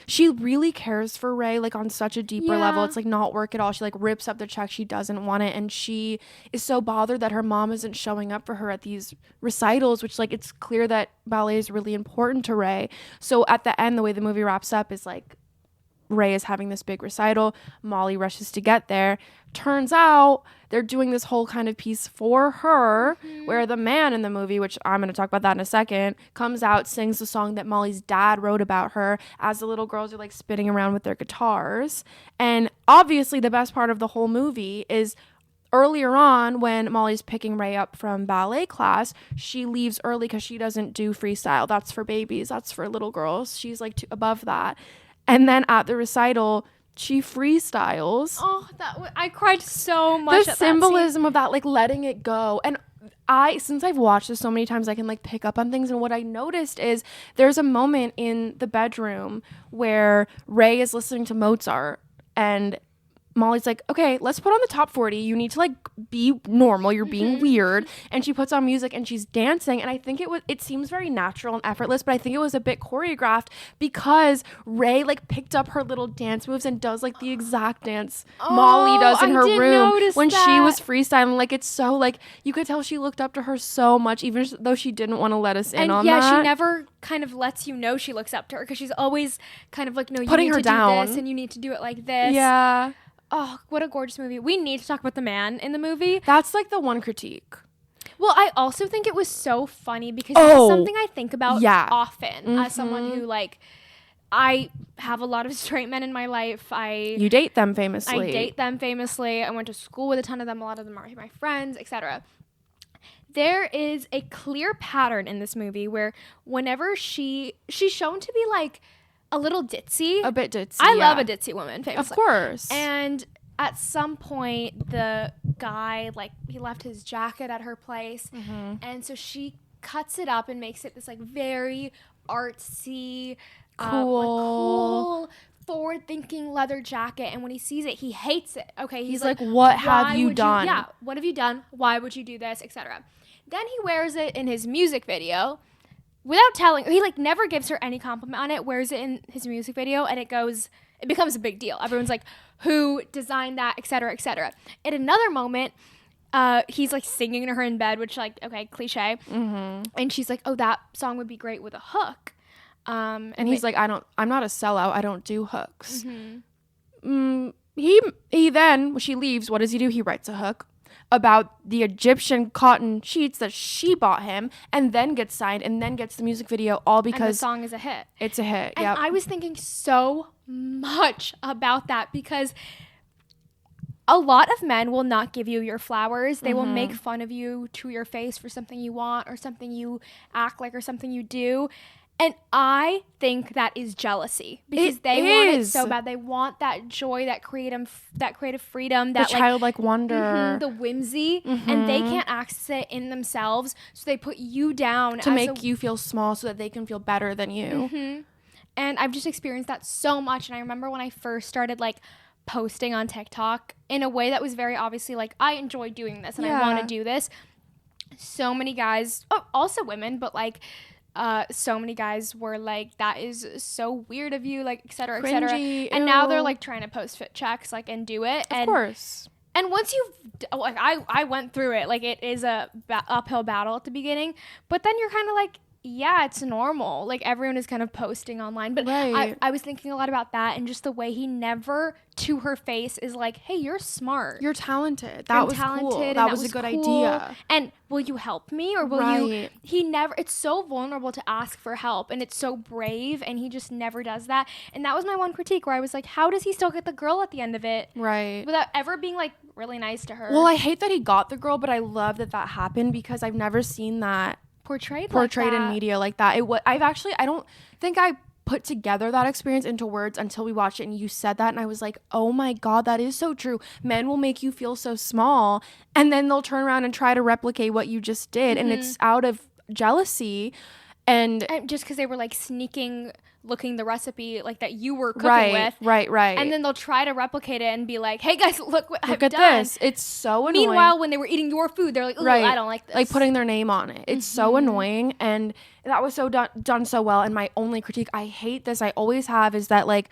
Speaker 1: she really cares for Ray, like, on such a deeper level. It's, like, not work at all. She, like, rips up the check. She doesn't want it. And she is so bothered that her mom isn't showing up for her at these recitals, which, like, it's clear that ballet is really important to Ray. So at the end, the way the movie wraps up is, like, Ray is having this big recital. Molly rushes to get there. Turns out they're doing this whole kind of piece for her, where the man in the movie, which I'm going to talk about that in a second, comes out, sings the song that Molly's dad wrote about her as the little girls are, like, spinning around with their guitars. And obviously the best part of the whole movie is earlier on, when Molly's picking Ray up from ballet class, she leaves early because she doesn't do freestyle. That's for babies. That's for little girls. She's, like, above that. And then at the recital, she freestyles.
Speaker 2: Oh, I cried so much.
Speaker 1: The symbolism of that, like, letting it go. And since I've watched this so many times, I can, like, pick up on things. And what I noticed is there's a moment in the bedroom where Ray is listening to Mozart, and Molly's like, okay, let's put on the top 40. You need to, like, be normal. You're being weird. And she puts on music and she's dancing. And I think it seems very natural and effortless, but I think it was a bit choreographed because Ray, like, picked up her little dance moves and does, like, the exact dance Molly does in her room when she was freestyling. Like, it's so, like, you could tell she looked up to her so much, even though she didn't want to let us in on that.
Speaker 2: Yeah, she never kind of lets you know she looks up to her, because she's always kind of like, no, you
Speaker 1: putting
Speaker 2: need
Speaker 1: her
Speaker 2: to
Speaker 1: down.
Speaker 2: do this and you need to do it like this.
Speaker 1: Yeah.
Speaker 2: Oh, what a gorgeous movie. We need to talk about the man in the movie.
Speaker 1: That's, like, the one critique.
Speaker 2: Well, I also think it was so funny because it's something I think about often as someone who, like, I have a lot of straight men in my life.
Speaker 1: You date them famously.
Speaker 2: I date them famously. I went to school with a ton of them. A lot of them are my friends, etc. There is a clear pattern in this movie where whenever she's shown to be, like, a little ditzy.
Speaker 1: A bit ditzy.
Speaker 2: I love a ditzy woman, famously.
Speaker 1: Of course.
Speaker 2: And at some point, the guy, like, he left his jacket at her place. And so she cuts it up and makes it this, like, very artsy, cool, forward-thinking leather jacket. And when he sees it, he hates it. Okay,
Speaker 1: he's like, what have you done?
Speaker 2: What have you done? Why would you do this, etc. Then he wears it in his music video. Without telling, he, like, never gives her any compliment on it, wears it in his music video, and it becomes a big deal. Everyone's like, who designed that, et cetera, et cetera. At another moment, he's like singing to her in bed, which like, okay, cliche. And she's like, oh, that song would be great with a hook.
Speaker 1: And he's like, I'm not a sellout. I don't do hooks. He then, when she leaves, what does he do? He writes a hook about the Egyptian cotton sheets that she bought him, and then gets signed, and then gets the music video, all because
Speaker 2: the song is a hit.
Speaker 1: It's a hit.
Speaker 2: And I was thinking so much about that, because a lot of men will not give you your flowers. They will make fun of you to your face for something you want, or something you act like, or something you do. And I think that is jealousy, because they want it so bad. They want that joy, that creative freedom, that
Speaker 1: the childlike wonder,
Speaker 2: the whimsy, and they can't access it in themselves. So they put you down
Speaker 1: to make you feel small, so that they can feel better than you.
Speaker 2: And I've just experienced that so much. And I remember when I first started like posting on TikTok in a way that was very obviously like, I enjoy doing this and I want to do this. So many guys, also women, but like, so many guys were like, that is so weird of you, like, et cetera, et cetera. And now they're like trying to post fit checks, like, and do it.
Speaker 1: Of course.
Speaker 2: And once like, I went through it, like, it is a uphill battle at the beginning, but then you're kind of like, yeah, it's normal. Like, everyone is kind of posting online. But I was thinking a lot about that, and just the way he never to her face is like, hey, you're smart.
Speaker 1: You're talented. That was cool. That was a good idea.
Speaker 2: And will you help me? Or will you? He never, it's so vulnerable to ask for help, and it's so brave, and he just never does that. And that was my one critique, where I was like, how does he still get the girl at the end of it?
Speaker 1: Right.
Speaker 2: Without ever being like really nice to her.
Speaker 1: Well, I hate that he got the girl, but I love that happened, because I've never seen that portrayed in media like that. I don't think I put together that experience into words until we watched it, and you said that, and I was like, oh my God, that is so true. Men will make you feel so small, and then they'll turn around and try to replicate what you just did, and it's out of jealousy, and
Speaker 2: just because they were like looking the recipe like that you were cooking with.
Speaker 1: Right.
Speaker 2: And then they'll try to replicate it and be like, hey guys, look what I've done.
Speaker 1: This. It's so annoying.
Speaker 2: Meanwhile, when they were eating your food, they're like, ooh, I don't like this.
Speaker 1: Like putting their name on it. It's so annoying. And that was so done so well. And my only critique, I hate this, I always have, is that like,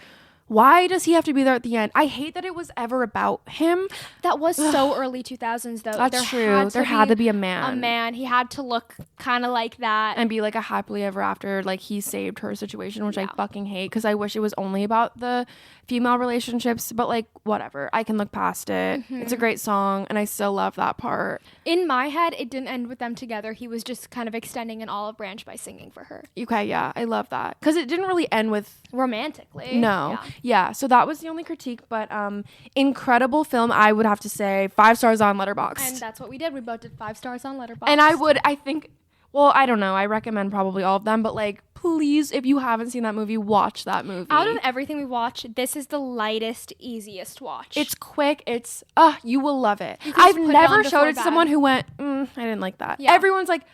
Speaker 1: why does he have to be there at the end? I hate that it was ever about him.
Speaker 2: That was so early 2000s, though.
Speaker 1: That's true. There had to be a man.
Speaker 2: A man. He had to look kind of like that.
Speaker 1: And be like a happily ever after. Like, he saved her situation, which I fucking hate, because I wish it was only about the female relationships. But, like, whatever. I can look past it. It's a great song, and I still love that part.
Speaker 2: In my head, it didn't end with them together. He was just kind of extending an olive branch by singing for her.
Speaker 1: Okay, yeah. I love that. Because it didn't really end with...
Speaker 2: romantically.
Speaker 1: No. Yeah, so that was the only critique, but incredible film, I would have to say. 5 stars on Letterboxd.
Speaker 2: And that's what we did. We both did 5 stars on Letterboxd.
Speaker 1: And I don't know, I recommend probably all of them, but like, please, if you haven't seen that movie, watch that movie.
Speaker 2: Out of everything we watched, this is the lightest, easiest watch.
Speaker 1: It's quick. It's, you will love it. I've never showed it to someone who went, I didn't like that. Yeah. Everyone's like,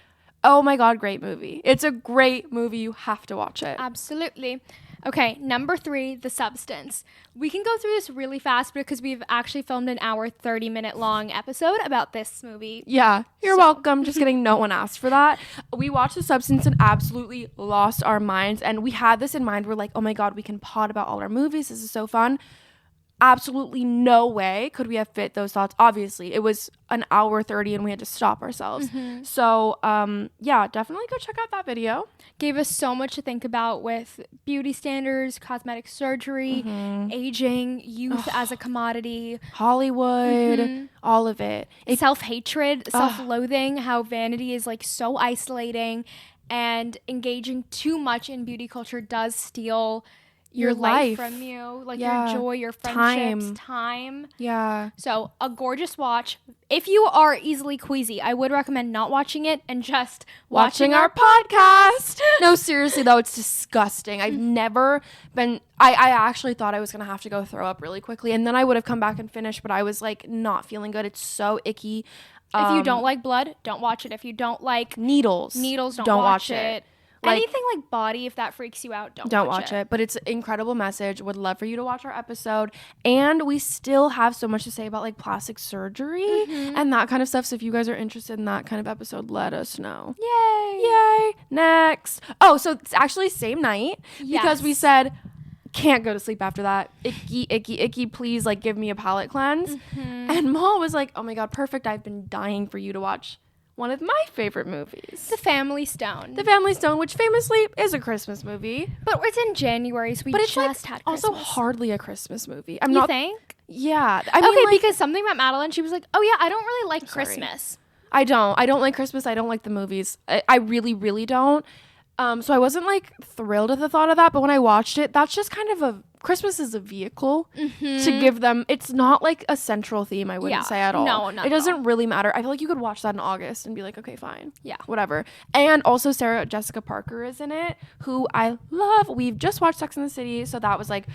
Speaker 1: oh my God, great movie. It's a great movie. You have to watch it.
Speaker 2: Absolutely. Okay, number 3, The Substance. We can go through this really fast because we've actually filmed an hour, 30-minute long episode about this movie.
Speaker 1: Yeah, you're welcome. Just kidding. No one asked for that. We watched The Substance and absolutely lost our minds. And we had this in mind. We're like, oh my God, we can pod about all our movies. This is so fun. Absolutely no way could we have fit those thoughts. Obviously, it was an hour 30 and we had to stop ourselves. So, yeah, definitely go check out that video.
Speaker 2: Gave us so much to think about with beauty standards, cosmetic surgery, aging, youth as a commodity,
Speaker 1: Hollywood, all of it.
Speaker 2: Self-hatred, self-loathing, how vanity is like so isolating, and engaging too much in beauty culture does steal your life from you, like your joy, your friendships, time.
Speaker 1: Yeah.
Speaker 2: So a gorgeous watch. If you are easily queasy, I would recommend not watching it and just watching our podcast.
Speaker 1: No, seriously though, it's disgusting. I've never been, I actually thought I was going to have to go throw up really quickly, and then I would have come back and finished, but I was like not feeling good. It's so icky.
Speaker 2: If you don't like blood, don't watch it. If you don't like
Speaker 1: needles,
Speaker 2: don't watch it. Like, anything like body, if that freaks you out, don't watch it.
Speaker 1: But it's an incredible message. Would love for you to watch our episode. And we still have so much to say about like plastic surgery and that kind of stuff. So if you guys are interested in that kind of episode, let us know.
Speaker 2: Yay!
Speaker 1: Next. Oh, so it's actually same night because we said, can't go to sleep after that. Icky, please, like, give me a palate cleanse. And Ma was like, oh my God, perfect. I've been dying for you to watch one of my favorite movies.
Speaker 2: The Family Stone.
Speaker 1: The Family Stone, which famously is a Christmas movie.
Speaker 2: But it's in January, so we
Speaker 1: but it's
Speaker 2: just
Speaker 1: like
Speaker 2: had Christmas.
Speaker 1: also hardly a Christmas movie.
Speaker 2: You think?
Speaker 1: Yeah. I mean, like,
Speaker 2: because something about Madeline, she was like, oh yeah, I don't really like Christmas.
Speaker 1: I don't like Christmas. I don't like the movies. I really, really don't. So I wasn't like thrilled at the thought of that, but when I watched it, that's just kind of Christmas is a vehicle to give them. It's not like a central theme, I wouldn't say at all.
Speaker 2: No, not
Speaker 1: it doesn't really matter. I feel like you could watch that in August and be like, okay, fine.
Speaker 2: Yeah.
Speaker 1: Whatever. And also Sarah Jessica Parker is in it, who I love. We've just watched Sex and the City, so that was like...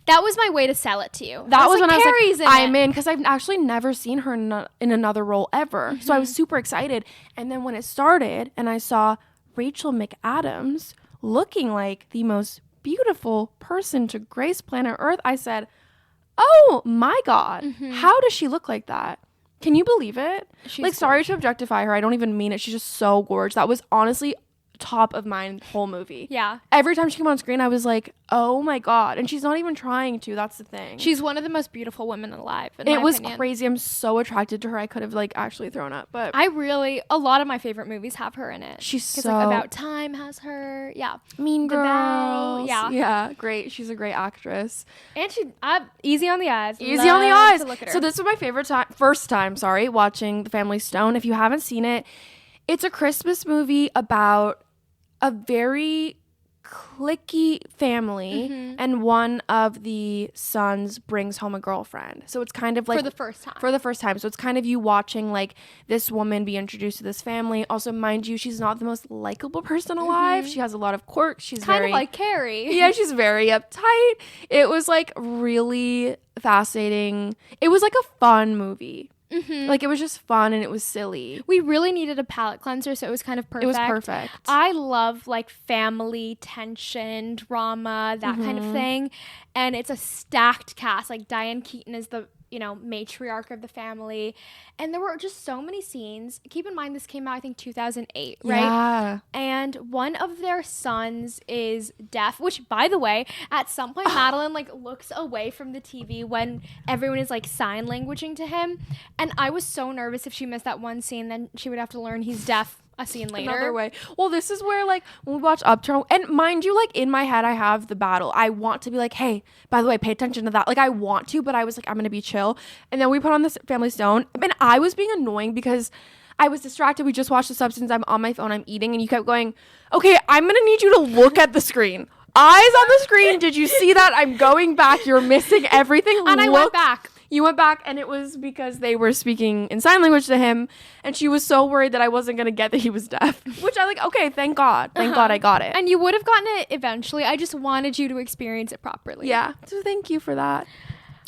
Speaker 2: That was my way to sell it to you.
Speaker 1: That was when I was
Speaker 2: Carrie's
Speaker 1: like, I'm in, because I've actually never seen her in another role ever. So I was super excited. And then when it started and I saw Rachel McAdams looking like the most beautiful person to grace planet Earth, I said, oh my God, how does she look like that? Can you believe it? Sorry to objectify her. I don't even mean it. She's just so gorgeous. That was honestly top of mind whole movie.
Speaker 2: Yeah.
Speaker 1: Every time she came on screen, I was like, oh my God. And she's not even trying to. That's the thing.
Speaker 2: She's one of the most beautiful women alive.
Speaker 1: It was crazy. I'm so attracted to her. I could have like actually thrown up, but
Speaker 2: a lot of my favorite movies have her in it.
Speaker 1: She's so
Speaker 2: like About Time has her. Yeah.
Speaker 1: Mean Girls.
Speaker 2: Yeah.
Speaker 1: Yeah. Great. She's a great actress.
Speaker 2: And easy on the eyes.
Speaker 1: Easy on the eyes.
Speaker 2: To look at her.
Speaker 1: So this was my first time watching The Family Stone. If you haven't seen it, it's a Christmas movie about a very cliquey family, and one of the sons brings home a girlfriend. So it's kind of like
Speaker 2: for the first time.
Speaker 1: So it's kind of you watching like this woman be introduced to this family. Also, mind you, she's not the most likable person alive. She has a lot of quirks. She's
Speaker 2: kind
Speaker 1: very,
Speaker 2: of like Carrie.
Speaker 1: Yeah, she's very uptight. It was like really fascinating. It was like a fun movie. Like it was just fun and it was silly.
Speaker 2: We really needed a palate cleanser, so it was kind of perfect.
Speaker 1: It was perfect.
Speaker 2: I love like family tension, drama, that kind of thing. And it's a stacked cast. Like Diane Keaton is the, matriarch of the family. And there were just so many scenes. Keep in mind this came out, I think, 2008, right?
Speaker 1: Yeah.
Speaker 2: And one of their sons is deaf, which, by the way, at some point, Madeline, like, looks away from the TV when everyone is, like, sign languaging to him. And I was so nervous if she missed that one scene, then she would have to learn he's deaf a scene later.
Speaker 1: Another way. Well, this is where, like, when we watch Uptown, and mind you, like, in my head, I have the battle. I want to be like, hey, by the way, pay attention to that. Like, I want to, but I was like, I'm going to be chill. And then we put on this Family Stone, and I was being annoying because I was distracted. We just watched The Substance. I'm on my phone. I'm eating, and you kept going, okay, I'm going to need you to look at the screen. Eyes on the screen. Did you see that? I'm going back. You're missing everything.
Speaker 2: And I went back.
Speaker 1: You went back, and it was because they were speaking in sign language to him, and she was so worried that I wasn't going to get that he was deaf, which I like, okay, thank God. Thank God I got it.
Speaker 2: And you would have gotten it eventually. I just wanted you to experience it properly.
Speaker 1: Yeah. So thank you for that.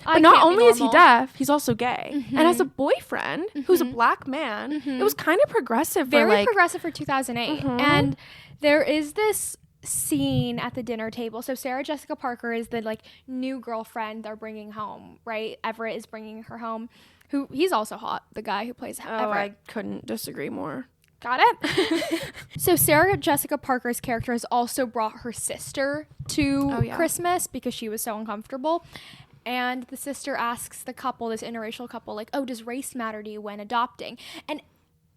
Speaker 1: But not only is he deaf, he's also gay and has a boyfriend who's a black man. It was kind of progressive.
Speaker 2: Very progressive for 2008. And there is this scene at the dinner table. So Sarah Jessica Parker is the like new girlfriend they're bringing home, right? Everett is bringing her home. He's also hot, the guy who plays Everett.
Speaker 1: I couldn't disagree more.
Speaker 2: Got it? So Sarah Jessica Parker's character has also brought her sister to Christmas because she was so uncomfortable. And the sister asks the couple, this interracial couple, like, oh, does race matter to you when adopting? And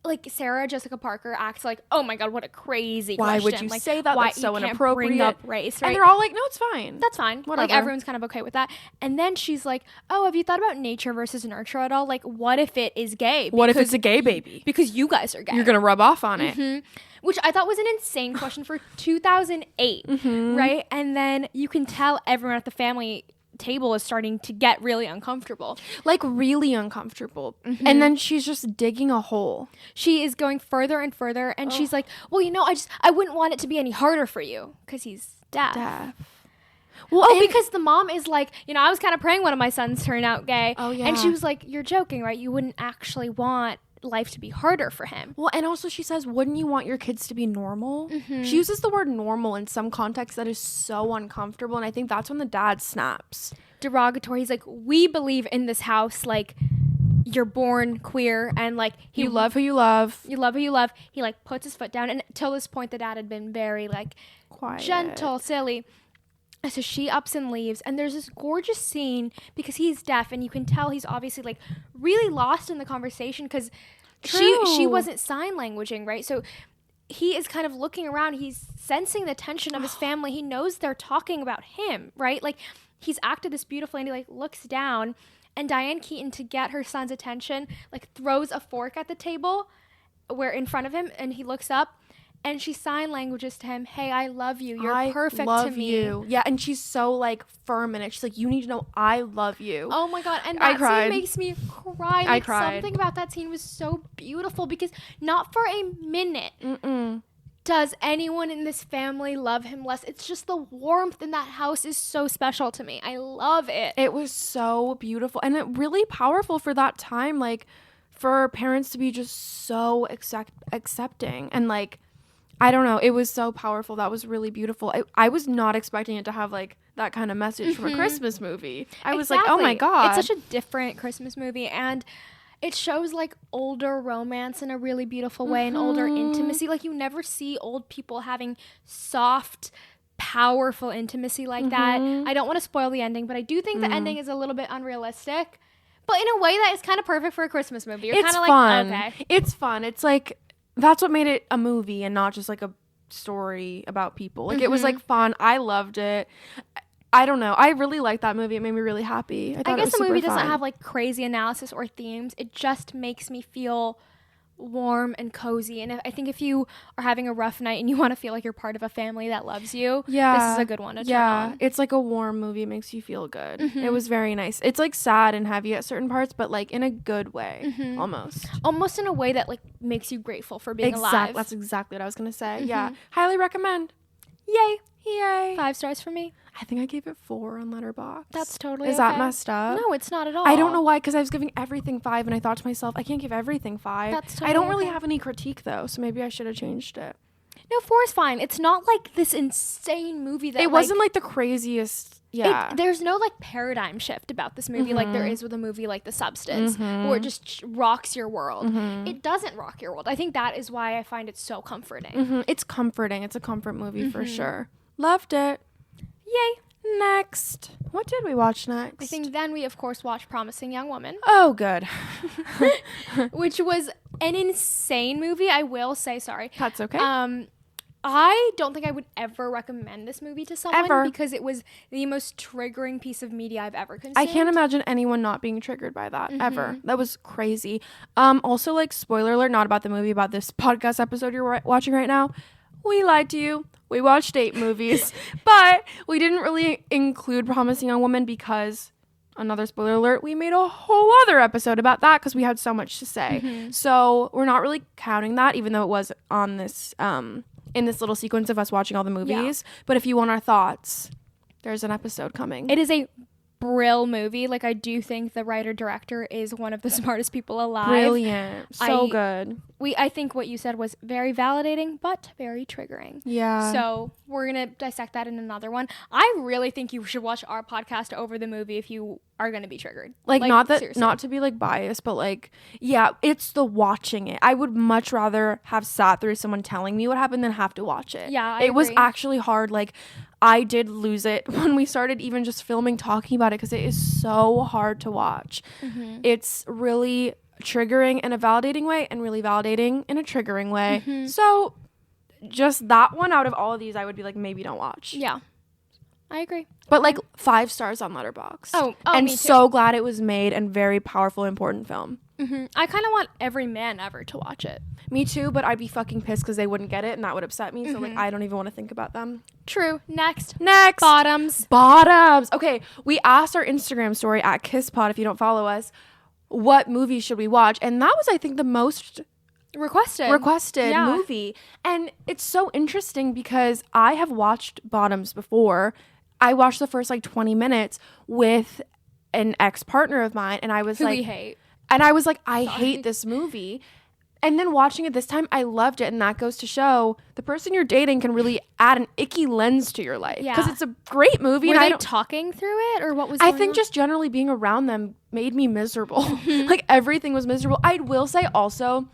Speaker 2: like Sarah Jessica Parker acts like, oh my God, what a crazy question.
Speaker 1: Why would you
Speaker 2: like,
Speaker 1: say that? That's so inappropriate.
Speaker 2: Bring up race, right?
Speaker 1: And they're all like, no, it's fine.
Speaker 2: That's fine.
Speaker 1: Whatever.
Speaker 2: Like everyone's kind of okay with that. And then she's like, oh, have you thought about nature versus nurture at all? Like, what if it is gay?
Speaker 1: What if it's a gay baby?
Speaker 2: Because you guys are gay.
Speaker 1: You're gonna rub off on it.
Speaker 2: Which I thought was an insane question for 2008, right? And then you can tell everyone at the family table is starting to get really uncomfortable.
Speaker 1: Like really uncomfortable. And then she's just digging a hole.
Speaker 2: She is going further and further, and she's like, well, I wouldn't want it to be any harder for you because he's deaf. Well, because the mom is like, I was kind of praying one of my sons turn out gay.
Speaker 1: Oh, yeah.
Speaker 2: And she was like, you're joking, right? You wouldn't actually want life to be harder for him.
Speaker 1: Well, and also she says, wouldn't you want your kids to be normal? She uses the word normal in some context that is so uncomfortable, and I think that's when the dad snaps.
Speaker 2: Derogatory. He's like, we believe in this house, like, you're born queer, and like
Speaker 1: you love who you love.
Speaker 2: You love who you love. He like puts his foot down, and till this point the dad had been very like
Speaker 1: quiet,
Speaker 2: gentle, silly. So she ups and leaves, and there's this gorgeous scene because he's deaf, and you can tell he's obviously like really lost in the conversation because she wasn't sign languaging, right? So he is kind of looking around. He's sensing the tension of his family. He knows they're talking about him, right? Like, he's acted this beautifully, and he like looks down, and Diane Keaton, to get her son's attention, like throws a fork at the table where in front of him, and he looks up. And she sign languages to him, hey, I love you. You're perfect to me. You.
Speaker 1: Yeah, and she's so, like, firm in it. She's like, you need to know I love you.
Speaker 2: Oh, my God. And that scene makes me cry. Like, something about that scene was so beautiful because not for a minute does anyone in this family love him less. It's just the warmth in that house is so special to me. I love it.
Speaker 1: It was so beautiful. And it really powerful for that time, like, for parents to be just so accepting and, like, I don't know. It was so powerful. That was really beautiful. I was not expecting it to have like that kind of message from a Christmas movie. I was like, oh my God.
Speaker 2: It's such a different Christmas movie. And it shows like older romance in a really beautiful way and older intimacy. Like you never see old people having soft, powerful intimacy like that. I don't want to spoil the ending, but I do think the ending is a little bit unrealistic. But in a way that is kind of perfect for a Christmas movie. You're kind of like, okay.
Speaker 1: It's fun. It's like, that's what made it a movie and not just like a story about people. Like it was like fun. I loved it. I don't know. I really liked that movie. It made me really happy. I guess
Speaker 2: the movie doesn't have like crazy analysis or themes. It just makes me feel warm and cozy. And I think if you are having a rough night and you want to feel like you're part of a family that loves you, this is a good one to turn on.
Speaker 1: It's like a warm movie. It makes you feel good. It was very nice. It's like sad and heavy at certain parts, but like in a good way, almost
Speaker 2: in a way that like makes you grateful for being alive.
Speaker 1: That's exactly what I was gonna say. Yeah, highly recommend.
Speaker 2: Yay 5 stars for me.
Speaker 1: I think I gave it 4 on Letterboxd.
Speaker 2: That's totally
Speaker 1: Is that messed up?
Speaker 2: No, it's not at all.
Speaker 1: I don't know why, because I was giving everything 5 and I thought to myself, I can't give everything 5.
Speaker 2: That's totally
Speaker 1: I don't really have any critique though, so maybe I should have changed it.
Speaker 2: No, 4 is fine. It's not like this insane movie that
Speaker 1: it wasn't like the craziest. Yeah,
Speaker 2: there's no like paradigm shift about this movie like there is with a movie like The Substance where it just rocks your world. It doesn't rock your world. I think that is why I find it so comforting.
Speaker 1: It's comforting. It's a comfort movie for sure. Loved it.
Speaker 2: Yay.
Speaker 1: Next. What did we watch next?
Speaker 2: I think then we, of course, watched Promising Young Woman.
Speaker 1: Oh, good.
Speaker 2: Which was an insane movie, I will say. Sorry.
Speaker 1: That's okay.
Speaker 2: I don't think I would ever recommend this movie to someone
Speaker 1: ever.
Speaker 2: Because it was the most triggering piece of media I've ever consumed.
Speaker 1: I can't imagine anyone not being triggered by that ever. That was crazy. Also, like, spoiler alert, not about the movie, about this podcast episode you're watching right now. We lied to you. We watched 8 movies, but we didn't really include Promising Young Woman because, another spoiler alert, we made a whole other episode about that because we had so much to say. So we're not really counting that, even though it was on this in this little sequence of us watching all the movies. But if you want our thoughts, there's an episode coming.
Speaker 2: It is a brill movie. Like, I do think the writer-director is one of the smartest people alive.
Speaker 1: Brilliant. So good.
Speaker 2: I think what you said was very validating, but very triggering.
Speaker 1: Yeah.
Speaker 2: So we're going to dissect that in another one. I really think you should watch our podcast over the movie if you are going to be triggered.
Speaker 1: Like not to be like biased, but like, yeah, it's the watching it. I would much rather have sat through someone telling me what happened than have to watch it.
Speaker 2: Yeah, I
Speaker 1: agree.
Speaker 2: was
Speaker 1: actually hard. Like, I did lose it when we started even just filming, talking about it, because it is so hard to watch. It's really triggering in a validating way and really validating in a triggering way. So just that one out of all of these, I would be like, maybe don't watch.
Speaker 2: Yeah, I agree.
Speaker 1: But like 5 stars on Letterboxd.
Speaker 2: Oh,
Speaker 1: and
Speaker 2: me too.
Speaker 1: So glad it was made, and very powerful, important film.
Speaker 2: I kind of want every man ever to watch it.
Speaker 1: Me too, but I'd be fucking pissed because they wouldn't get it, and that would upset me. So like, I don't even want to think about them.
Speaker 2: True. Next.
Speaker 1: Bottoms. Okay, we asked our Instagram story at KissPod, if you don't follow us, what movie should we watch? And that was, I think, the most requested movie. And it's so interesting because I have watched Bottoms before. I watched the first like 20 minutes with an ex-partner of mine, and I was like,
Speaker 2: we hate.
Speaker 1: And I was like, I hate this movie. And then watching it this time, I loved it. And that goes to show the person you're dating can really add an icky lens to your life. Because it's a great movie.
Speaker 2: Were they talking through it, or what was going on?
Speaker 1: Just generally being around them made me miserable. Like, everything was miserable. I will say also,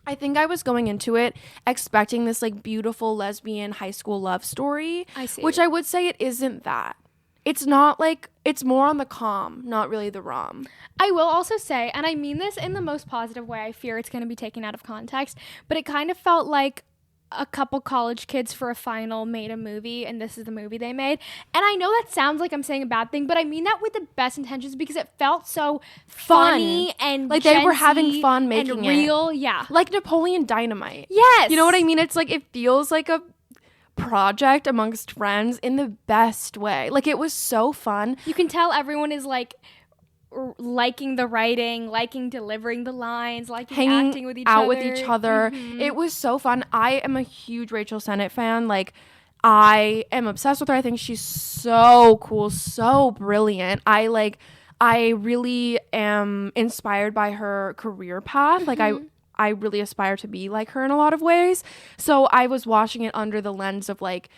Speaker 1: I think I was going into it expecting this like beautiful lesbian high school love story.
Speaker 2: I see.
Speaker 1: Which I would say it isn't that. It's not like, it's more on the com, not really the rom.
Speaker 2: I will also say, and I mean this in the most positive way, I fear it's going to be taken out of context, but it kind of felt like a couple college kids for a final made a movie, and this is the movie they made. And I know that sounds like I'm saying a bad thing, but I mean that with the best intentions, because it felt so funny and
Speaker 1: like they were having fun making
Speaker 2: and real. Yeah.
Speaker 1: Like Napoleon Dynamite.
Speaker 2: Yes.
Speaker 1: You know what I mean? It's like, it feels like a project amongst friends in the best way. Like, it was so fun.
Speaker 2: You can tell everyone is like liking the writing, liking delivering the lines, liking
Speaker 1: hanging
Speaker 2: acting with each
Speaker 1: out
Speaker 2: other.
Speaker 1: with each other. It was so fun. I am a huge Rachel Sennott fan. Like, I am obsessed with her. I think she's so cool, so brilliant. I really am inspired by her career path. Like, I really aspire to be like her in a lot of ways. So I was watching it under the lens of like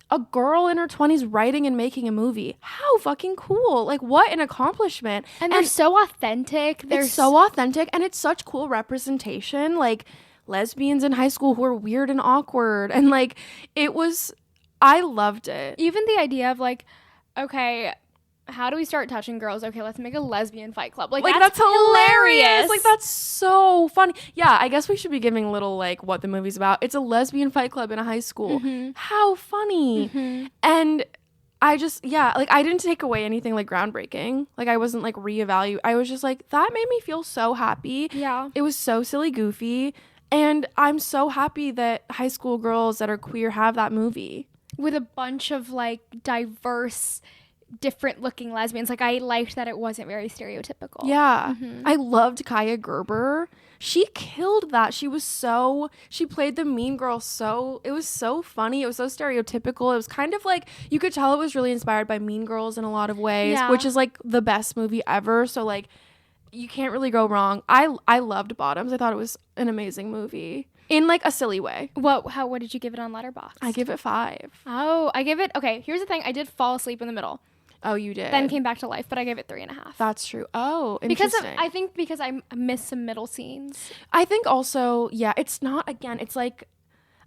Speaker 1: a girl in her 20s writing and making a movie. How fucking cool. Like, what an accomplishment.
Speaker 2: And they're so authentic.
Speaker 1: It's so authentic, and it's such cool representation. Like, lesbians in high school who are weird and awkward. And like, I loved it.
Speaker 2: Even the idea of like, okay, how do we start touching girls? Okay, let's make a lesbian fight club. Like that's hilarious.
Speaker 1: Like, that's so funny. Yeah, I guess we should be giving a little like what the movie's about. It's a lesbian fight club in a high school. How funny. And I just, like, I didn't take away anything like groundbreaking. Like, I wasn't like reevaluate. I was just like, that made me feel so happy.
Speaker 2: Yeah.
Speaker 1: It was so silly goofy. And I'm so happy that high school girls that are queer have that movie.
Speaker 2: With a bunch of like diverse, different looking lesbians. Like, I liked that it wasn't very stereotypical.
Speaker 1: Yeah. I loved Kaya Gerber. She killed that. She played the mean girl it was so funny. It was so stereotypical. It was kind of like, you could tell it was really inspired by Mean Girls in a lot of ways, which is like the best movie ever. So like, you can't really go wrong. I loved Bottoms. I thought it was an amazing movie in like a silly way.
Speaker 2: What did you give it on Letterboxd?
Speaker 1: I give it 5.
Speaker 2: Oh, I give it, okay, here's the thing. I did fall asleep in the middle.
Speaker 1: Oh, you did.
Speaker 2: Then came back to life, but I gave it 3.5.
Speaker 1: That's true. Oh, interesting.
Speaker 2: Because I missed some middle scenes.
Speaker 1: I think also, it's not, again, it's like,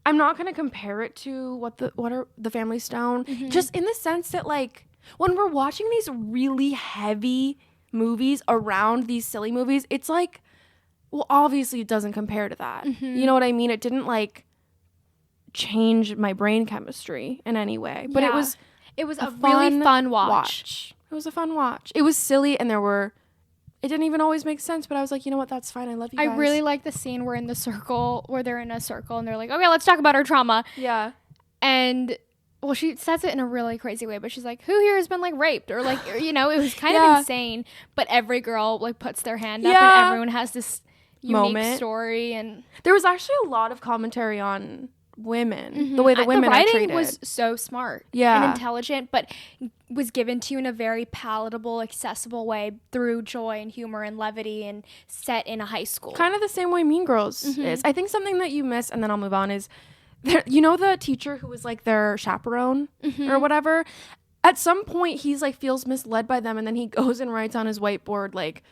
Speaker 1: I'm not going to compare it to what are the Family Stone, just in the sense that like, when we're watching these really heavy movies around these silly movies, it's like, well, obviously it doesn't compare to that. You know what I mean? It didn't like change my brain chemistry in any way, but it was a really fun watch. It was a fun watch. It was silly, and it didn't even always make sense, but I was like, you know what? That's fine. I love you guys.
Speaker 2: I really like the scene where they're in a circle and they're like, okay, let's talk about our trauma.
Speaker 1: Yeah.
Speaker 2: And well, she says it in a really crazy way, but she's like, who here has been like raped? Or like, you know, it was kind of insane, but every girl like puts their hand up and everyone has this unique story. And
Speaker 1: there was actually a lot of commentary on women, the way the women are treated.
Speaker 2: The writing was so smart
Speaker 1: and
Speaker 2: intelligent, but was given to you in a very palatable, accessible way through joy and humor and levity, and set in a high school.
Speaker 1: Kind of the same way Mean Girls is. I think something that you miss, and then I'll move on, is you know the teacher who was like their chaperone or whatever? At some point he's like feels misled by them, and then he goes and writes on his whiteboard like,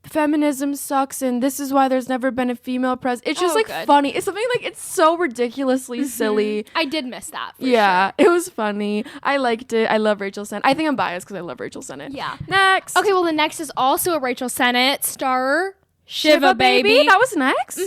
Speaker 1: feminism sucks and this is why there's never been a female president. It's just funny. It's something like, it's so ridiculously silly.
Speaker 2: I did miss that for sure.
Speaker 1: It was funny. I liked it. I love Rachel Sennott. I think I'm biased because I love Rachel Sennott.
Speaker 2: Yeah.
Speaker 1: Next.
Speaker 2: Okay, well, the next is also a Rachel Sennott star, Shiva Baby.
Speaker 1: That was next?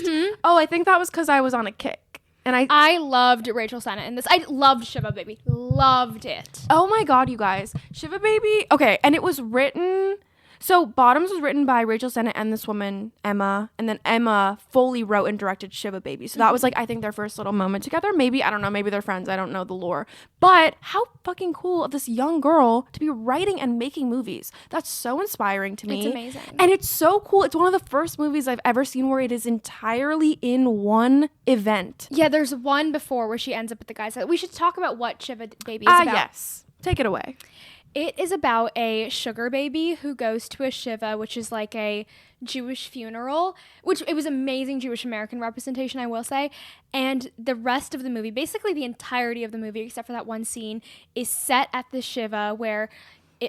Speaker 1: Oh, I think that was because I was on a kick. And
Speaker 2: I loved Rachel Sennott in this. I loved Shiva Baby. Loved it.
Speaker 1: Oh my God, you guys. Shiva Baby. Okay, and it was written... So Bottoms was written by Rachel Sennott and this woman, Emma. And then Emma fully wrote and directed Shiva Baby. So that was like, I think, their first little moment together. Maybe, I don't know, maybe they're friends. I don't know the lore. But how fucking cool of this young girl to be writing and making movies. That's so inspiring to me.
Speaker 2: It's amazing.
Speaker 1: And it's so cool. It's one of the first movies I've ever seen where it is entirely in one event.
Speaker 2: Yeah, there's one before where she ends up at the guy's house. We should talk about what Shiva Baby is about.
Speaker 1: Yes. Take it away.
Speaker 2: It is about a sugar baby who goes to a Shiva, which is like a Jewish funeral, which it was amazing Jewish American representation, I will say. And the rest of the movie, basically the entirety of the movie, except for that one scene, is set at the Shiva where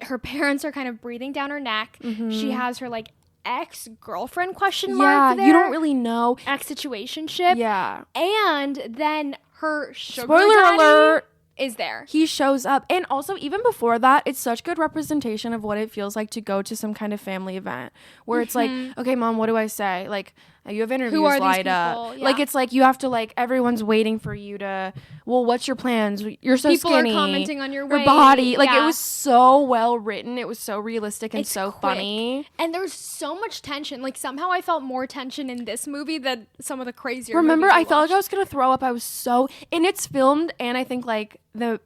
Speaker 2: her parents are kind of breathing down her neck. She has her like ex-girlfriend question mark there.
Speaker 1: You don't really know.
Speaker 2: Ex-situationship.
Speaker 1: Yeah.
Speaker 2: And then her sugar
Speaker 1: Spoiler
Speaker 2: daddy
Speaker 1: alert.
Speaker 2: is there.
Speaker 1: He shows up. And also, even before that, it's such good representation of what it feels like to go to some kind of family event where it's like, okay, mom, what do I say? Like, you have interviews lined up.
Speaker 2: Yeah.
Speaker 1: Like, it's like you have to, like, everyone's waiting for you to, well, what's your plans? You're so
Speaker 2: people
Speaker 1: skinny.
Speaker 2: People are commenting on your weight.
Speaker 1: Your body. Like, it was so well written. It was so realistic and so
Speaker 2: quick.
Speaker 1: funny.
Speaker 2: And there's so much tension. Like, somehow I felt more tension in this movie than some of the crazier
Speaker 1: Remember,
Speaker 2: movies
Speaker 1: I felt like I was going to throw up. I was so, and it's filmed, and I think, like, the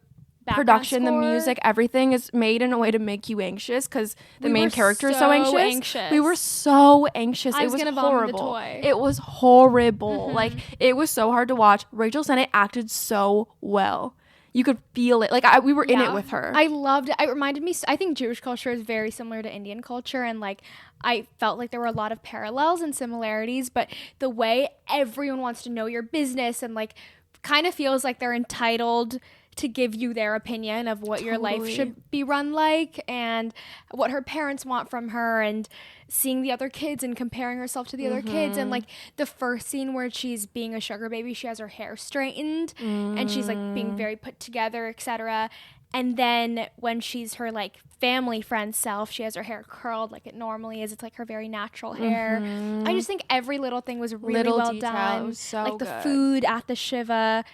Speaker 1: production, the music, everything is made in a way to make you anxious because the main character is so anxious. We were so anxious. It was horrible. It was horrible. Like, it was so hard to watch. Rachel Sennott acted so well. You could feel it. Like, we were in it with her.
Speaker 2: I loved it. It reminded me, I think Jewish culture is very similar to Indian culture, and like I felt like there were a lot of parallels and similarities, but the way everyone wants to know your business and like kind of feels like they're entitled to give you their opinion of what your life should be run like and what her parents want from her, and seeing the other kids and comparing herself to the other kids. And like the first scene where she's being a sugar baby, she has her hair straightened and she's like being very put together, etc. And then when she's her like family friend self, she has her hair curled like it normally is. It's like her very natural hair. I just think every little thing was really well done.
Speaker 1: Was so
Speaker 2: like
Speaker 1: good.
Speaker 2: The food at the Shiva.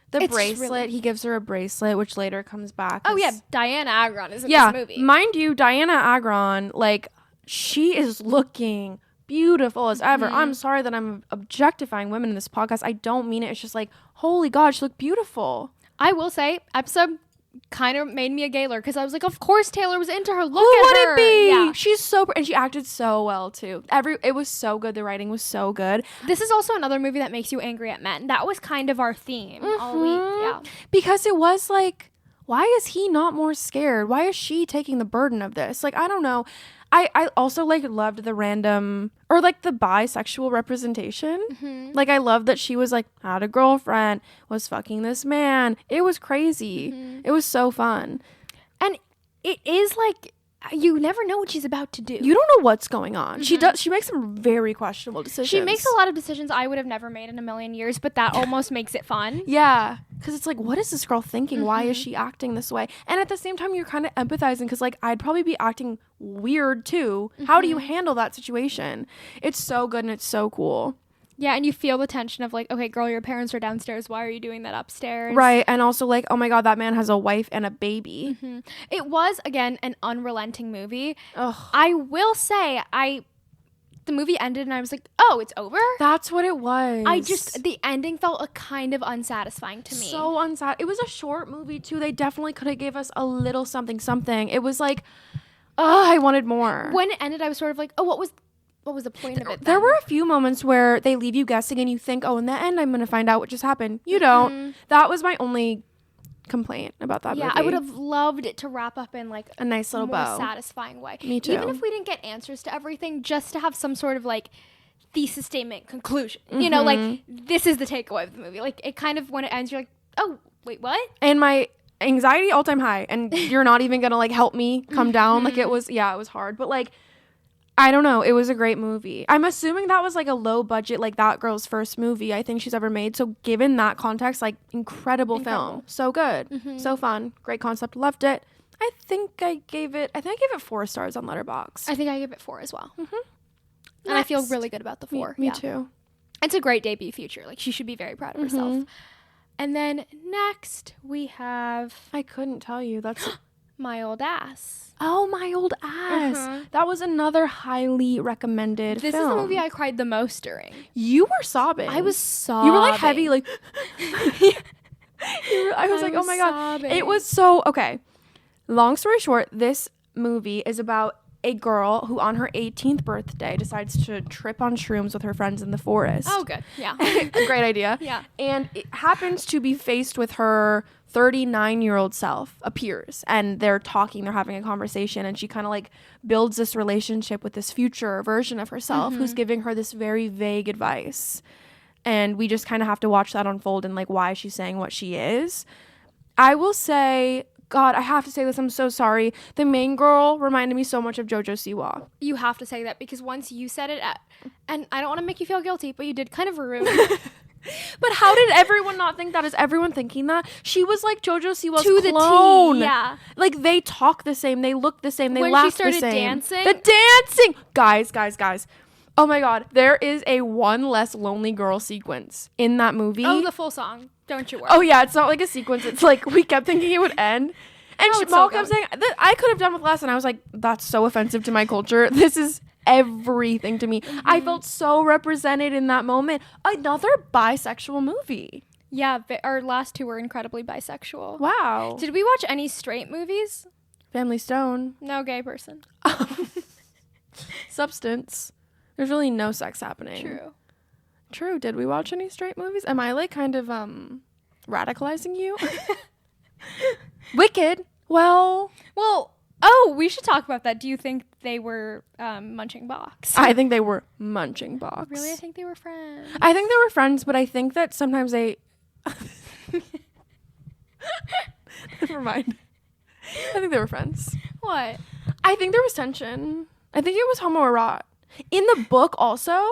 Speaker 1: The bracelet, he gives her a bracelet, which later comes back.
Speaker 2: Oh yeah, Diane Agron is in this movie.
Speaker 1: Mind you, Diana Agron, like, she is looking beautiful as ever. I'm sorry that I'm objectifying women in this podcast. I don't mean it. It's just like, holy God, she looked beautiful.
Speaker 2: I will say, episode kind of made me a Gaylor because I was like, of course Taylor was into her. Look
Speaker 1: Who
Speaker 2: at
Speaker 1: would
Speaker 2: her.
Speaker 1: it be?
Speaker 2: Yeah.
Speaker 1: She's so, and she acted so well too. It was so good. The writing was so good.
Speaker 2: This is also another movie that makes you angry at men. That was kind of our theme all week. Yeah,
Speaker 1: because it was like, why is he not more scared? Why is she taking the burden of this? Like, I don't know. I also like loved the random or like the bisexual representation. Like, I loved that she was like had a girlfriend, was fucking this man. It was crazy. It was so fun.
Speaker 2: And it is like you never know what she's about to do.
Speaker 1: You don't know what's going on. She makes some very questionable decisions.
Speaker 2: She makes a lot of decisions I would have never made in a million years, but that almost makes it fun.
Speaker 1: Yeah. Because it's like, what is this girl thinking? Why is she acting this way? And at the same time, you're kind of empathizing because, like, I'd probably be acting weird too. How do you handle that situation? It's so good and it's so cool.
Speaker 2: Yeah, and you feel the tension of like, okay, girl, your parents are downstairs. Why are you doing that upstairs?
Speaker 1: Right, and also like, oh my God, that man has a wife and a baby.
Speaker 2: It was, again, an unrelenting movie.
Speaker 1: Ugh.
Speaker 2: I will say, the movie ended and I was like, oh, it's over?
Speaker 1: That's what it was.
Speaker 2: The ending felt a kind of unsatisfying to me.
Speaker 1: So unsatisfying. It was a short movie too. They definitely could have gave us a little something. It was like, I wanted more.
Speaker 2: When it ended, I was sort of like, oh, what was the point of it then?
Speaker 1: There were a few moments where they leave you guessing and you think, oh, in the end, I'm going to find out what just happened. You don't. That was my only complaint about that movie.
Speaker 2: Yeah, I would have loved it to wrap up in like
Speaker 1: a nice little bow,
Speaker 2: satisfying way.
Speaker 1: Me too.
Speaker 2: Even if we didn't get answers to everything, just to have some sort of like thesis statement conclusion. You know, like this is the takeaway of the movie. Like it kind of, when it ends, you're like, oh, wait, what?
Speaker 1: And my anxiety all time high, and you're not even gonna like help me come down. Like it was hard, but like, I don't know. It was a great movie. I'm assuming that was like a low budget, like that girl's first movie I think she's ever made. So given that context, like incredible film. So good. So fun. Great concept. Loved it. I think I gave it 4 stars on Letterboxd.
Speaker 2: I think I gave it 4 as well. And I feel really good about the 4.
Speaker 1: Me too.
Speaker 2: It's a great debut feature. Like she should be very proud of herself. And then next we have
Speaker 1: I couldn't tell you. That's
Speaker 2: My Old Ass.
Speaker 1: Oh, My Old Ass. That was another highly recommended film.
Speaker 2: This is the movie I cried the most during.
Speaker 1: You were sobbing.
Speaker 2: I was sobbing.
Speaker 1: You were like heavy, like I was like, oh my God. It was so, okay. Long story short, this movie is about a girl who on her 18th birthday decides to trip on shrooms with her friends in the forest.
Speaker 2: Oh, good. Yeah.
Speaker 1: A great idea.
Speaker 2: Yeah.
Speaker 1: And it happens to be faced with her 39-year-old self appears, and they're having a conversation, and she kind of like builds this relationship with this future version of herself who's giving her this very vague advice. And we just kind of have to watch that unfold and like why she's saying what she is. I will say God, I have to say this. I'm so sorry. The main girl reminded me so much of JoJo Siwa.
Speaker 2: You have to say that because once you said it, and I don't want to make you feel guilty, but you did kind of ruin
Speaker 1: But how did everyone not think that? Is everyone thinking that? She was like JoJo Siwa's
Speaker 2: to the
Speaker 1: clone.
Speaker 2: T. Yeah.
Speaker 1: Like, they talk the same. They look the same. They
Speaker 2: When
Speaker 1: laugh
Speaker 2: she started
Speaker 1: the same.
Speaker 2: dancing?
Speaker 1: The dancing. Guys. Oh my God. There is a one less lonely girl sequence in that movie.
Speaker 2: Oh, the full song. Don't you worry.
Speaker 1: Oh yeah, it's not like a sequence. It's like we kept thinking it would end. And
Speaker 2: No, it's
Speaker 1: Jamal
Speaker 2: so
Speaker 1: kept
Speaker 2: good.
Speaker 1: saying that I could have done with less, and I was like, that's so offensive to my culture. This is everything to me. I felt so represented in that moment. Another bisexual movie.
Speaker 2: Yeah, our last two were incredibly bisexual.
Speaker 1: Wow.
Speaker 2: Did we watch any straight movies?
Speaker 1: Family Stone.
Speaker 2: No gay person.
Speaker 1: Substance. There's really no sex happening. True. Did we watch any straight movies? Am I like kind of radicalizing you? Wicked. Well,
Speaker 2: oh, we should talk about that. Do you think they were munching box?
Speaker 1: I think they were munching box.
Speaker 2: Really? I think they were friends.
Speaker 1: I think they were friends, but I think that sometimes they never mind. I think they were friends.
Speaker 2: What?
Speaker 1: I think there was tension. I think it was homoerotic. In the book also,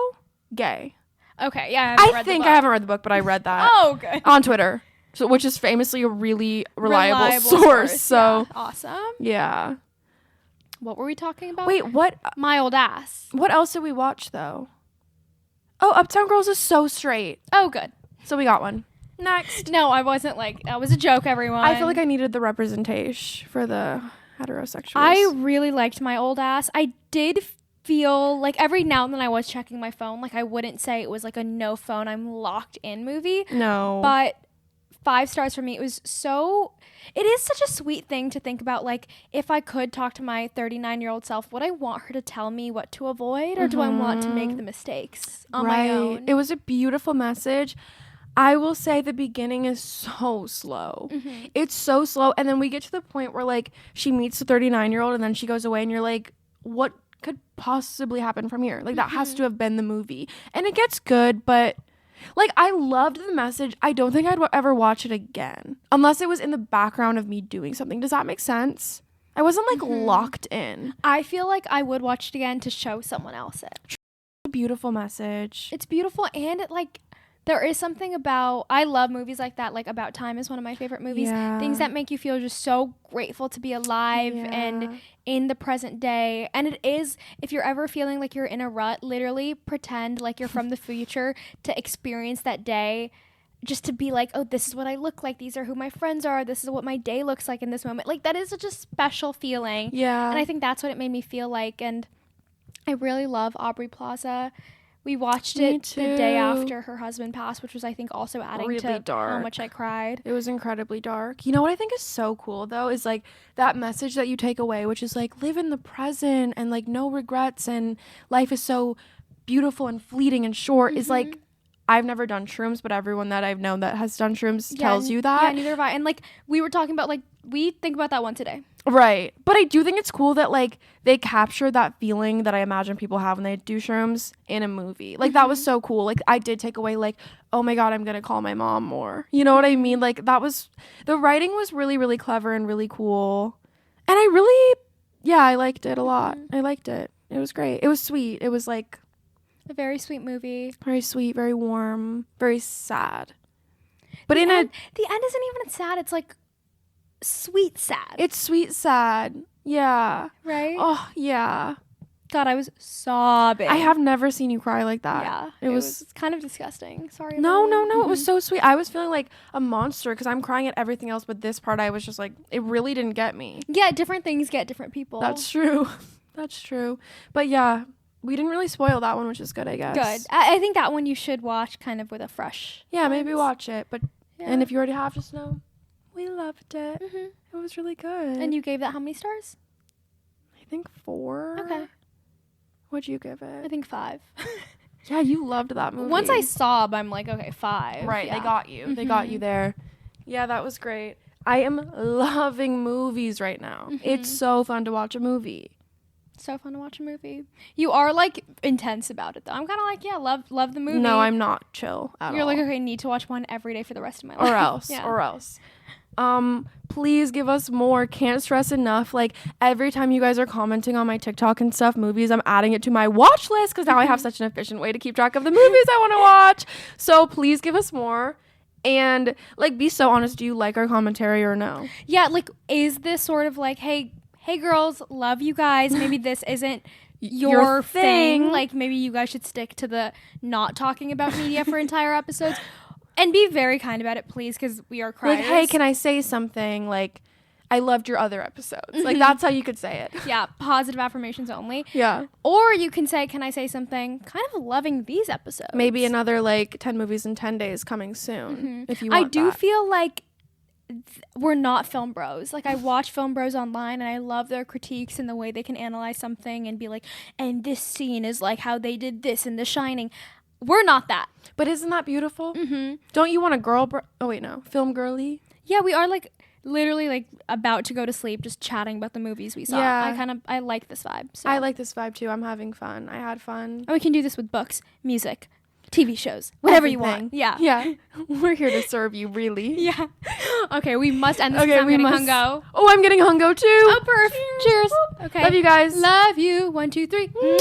Speaker 1: gay.
Speaker 2: Okay, yeah,
Speaker 1: I haven't read the book, but I read that
Speaker 2: Oh, good.
Speaker 1: on Twitter. So, which is famously a really reliable source. So,
Speaker 2: yeah. Awesome.
Speaker 1: yeah.
Speaker 2: What were we talking about?
Speaker 1: Wait, what
Speaker 2: My Old Ass.
Speaker 1: what else did we watch though? Oh, Uptown Girls is so straight.
Speaker 2: Oh, good.
Speaker 1: So we got one. Next.
Speaker 2: No, I wasn't like, that was a joke, everyone.
Speaker 1: I feel like I needed the representation for the heterosexuals.
Speaker 2: I really liked My Old Ass. I did feel like every now and then I was checking my phone. Like, I wouldn't say it was like a no phone, I'm locked in movie.
Speaker 1: No.
Speaker 2: But 5 stars for me. It is such a sweet thing to think about. Like, if I could talk to my 39-year-old self, would I want her to tell me what to avoid, or do I want to make the mistakes on my own?
Speaker 1: It was a beautiful message. I will say the beginning is so slow.
Speaker 2: Mm-hmm.
Speaker 1: It's so slow. And then we get to the point where, like, she meets the 39-year-old and then she goes away and you're like, what could possibly happen from here? Like, that has to have been the movie. And it gets good, but, like, I loved the message. I don't think I'd ever watch it again. Unless it was in the background of me doing something. Does that make sense? I wasn't, like, locked in.
Speaker 2: I feel like I would watch it again to show someone else it.
Speaker 1: A beautiful message.
Speaker 2: It's beautiful, and it, like, there is something about, I love movies like that. Like, About Time is one of my favorite movies.
Speaker 1: Yeah.
Speaker 2: Things that make you feel just so grateful to be alive and in the present day. And it is, if you're ever feeling like you're in a rut, literally pretend like you're from the future to experience that day, just to be like, oh, this is what I look like. These are who my friends are. This is what my day looks like in this moment. Like, that is such a special feeling.
Speaker 1: Yeah.
Speaker 2: And I think that's what it made me feel like. And I really love Aubrey Plaza. We watched it the day after her husband passed, which was, I think, also adding
Speaker 1: really
Speaker 2: to
Speaker 1: dark.
Speaker 2: how much I cried.
Speaker 1: It was incredibly dark. You know what I think is so cool, though, is, like, that message that you take away, which is, like, live in the present and, like, no regrets, and life is so beautiful and fleeting and short, is, like, I've never done shrooms, but everyone that I've known that has done shrooms tells you that.
Speaker 2: Yeah, neither have I. And, like, we were talking about, like, we think about that once a day.
Speaker 1: Right. But I do think it's cool that, like, they capture that feeling that I imagine people have when they do shrooms in a movie. Like, that was so cool. Like, I did take away, like, oh my God, I'm going to call my mom more. You know what I mean? Like, that was, the writing was really, really clever and really cool. And I really, I liked it a lot. I liked it. It was great. It was sweet. It was, like,
Speaker 2: A very sweet movie.
Speaker 1: very sweet, very warm, very sad. But
Speaker 2: The
Speaker 1: in
Speaker 2: end isn't even sad. It's, like, sweet sad.
Speaker 1: it's sweet, sad. Yeah.
Speaker 2: right?
Speaker 1: Oh, yeah.
Speaker 2: God, I was sobbing.
Speaker 1: I have never seen you cry like that.
Speaker 2: Yeah.
Speaker 1: It was
Speaker 2: kind of disgusting. Sorry.
Speaker 1: No,
Speaker 2: everyone.
Speaker 1: it was so sweet. I was feeling like a monster because I'm crying at everything else, but this part I was just like, it really didn't get me.
Speaker 2: Yeah, different things get different people.
Speaker 1: That's true. That's true. But yeah, we didn't really spoil that one, which is good, I guess.
Speaker 2: good. I think that one you should watch kind of with a fresh.
Speaker 1: Yeah, maybe
Speaker 2: lens.
Speaker 1: watch it. But
Speaker 2: Yeah.
Speaker 1: and if you already have, just know we loved it.
Speaker 2: Mhm.
Speaker 1: It was really good.
Speaker 2: And you gave that how many stars?
Speaker 1: I think 4.
Speaker 2: Okay.
Speaker 1: What'd you give
Speaker 2: I
Speaker 1: it?
Speaker 2: think 5.
Speaker 1: Yeah, you loved that movie.
Speaker 2: Once I sob, I'm like, okay, 5.
Speaker 1: Right,
Speaker 2: Yeah.
Speaker 1: they got you. They got you there. Yeah, that was great. I am loving movies right now. It's so fun to watch a movie.
Speaker 2: So fun to watch a movie. You are like intense about it though. I'm kind of like, yeah, love the movie.
Speaker 1: No, I'm not chill at all.
Speaker 2: You're like, okay, need to watch one every day for the rest of my life.
Speaker 1: or else,
Speaker 2: Yeah.
Speaker 1: or else. Please give us more. Can't stress enough. Like, every time you guys are commenting on my TikTok and stuff, movies, I'm adding it to my watch list because now I have such an efficient way to keep track of the movies I want to watch. So please give us more. And, like, be so honest. Do you like our commentary or no?
Speaker 2: Yeah, like, is this sort of like, hey girls, love you guys. Maybe this isn't your thing. Like, maybe you guys should stick to the not talking about media for entire episodes. And be very kind about it, please, because we are crying.
Speaker 1: Like, hey, can I say something? Like, I loved your other episodes. Like, that's how you could say it.
Speaker 2: Yeah, positive affirmations only.
Speaker 1: Yeah.
Speaker 2: Or you can say, can I say something? Kind of loving these episodes.
Speaker 1: Maybe another, like, 10 movies in 10 days coming soon, if you want
Speaker 2: I do
Speaker 1: that.
Speaker 2: feel like we're not film bros. Like, I watch film bros online, and I love their critiques and the way they can analyze something and be like, and this scene is like how they did this in The Shining. We're not that.
Speaker 1: But isn't that beautiful? Don't you want a film girly?
Speaker 2: Yeah, we are, like, literally, like, about to go to sleep just chatting about the movies we saw.
Speaker 1: Yeah.
Speaker 2: I like this vibe. So.
Speaker 1: I like this vibe too. I'm having fun. I had fun.
Speaker 2: And we can do this with books, music, TV shows, whatever you want. Yeah.
Speaker 1: Yeah. We're here to serve you, really.
Speaker 2: Yeah. Okay, we must end this because I'm getting hungo.
Speaker 1: Oh, I'm getting hungo too.
Speaker 2: Oh, perf. Cheers.
Speaker 1: Okay. Love you guys.
Speaker 2: Love you. 1, 2, 3. Mwah.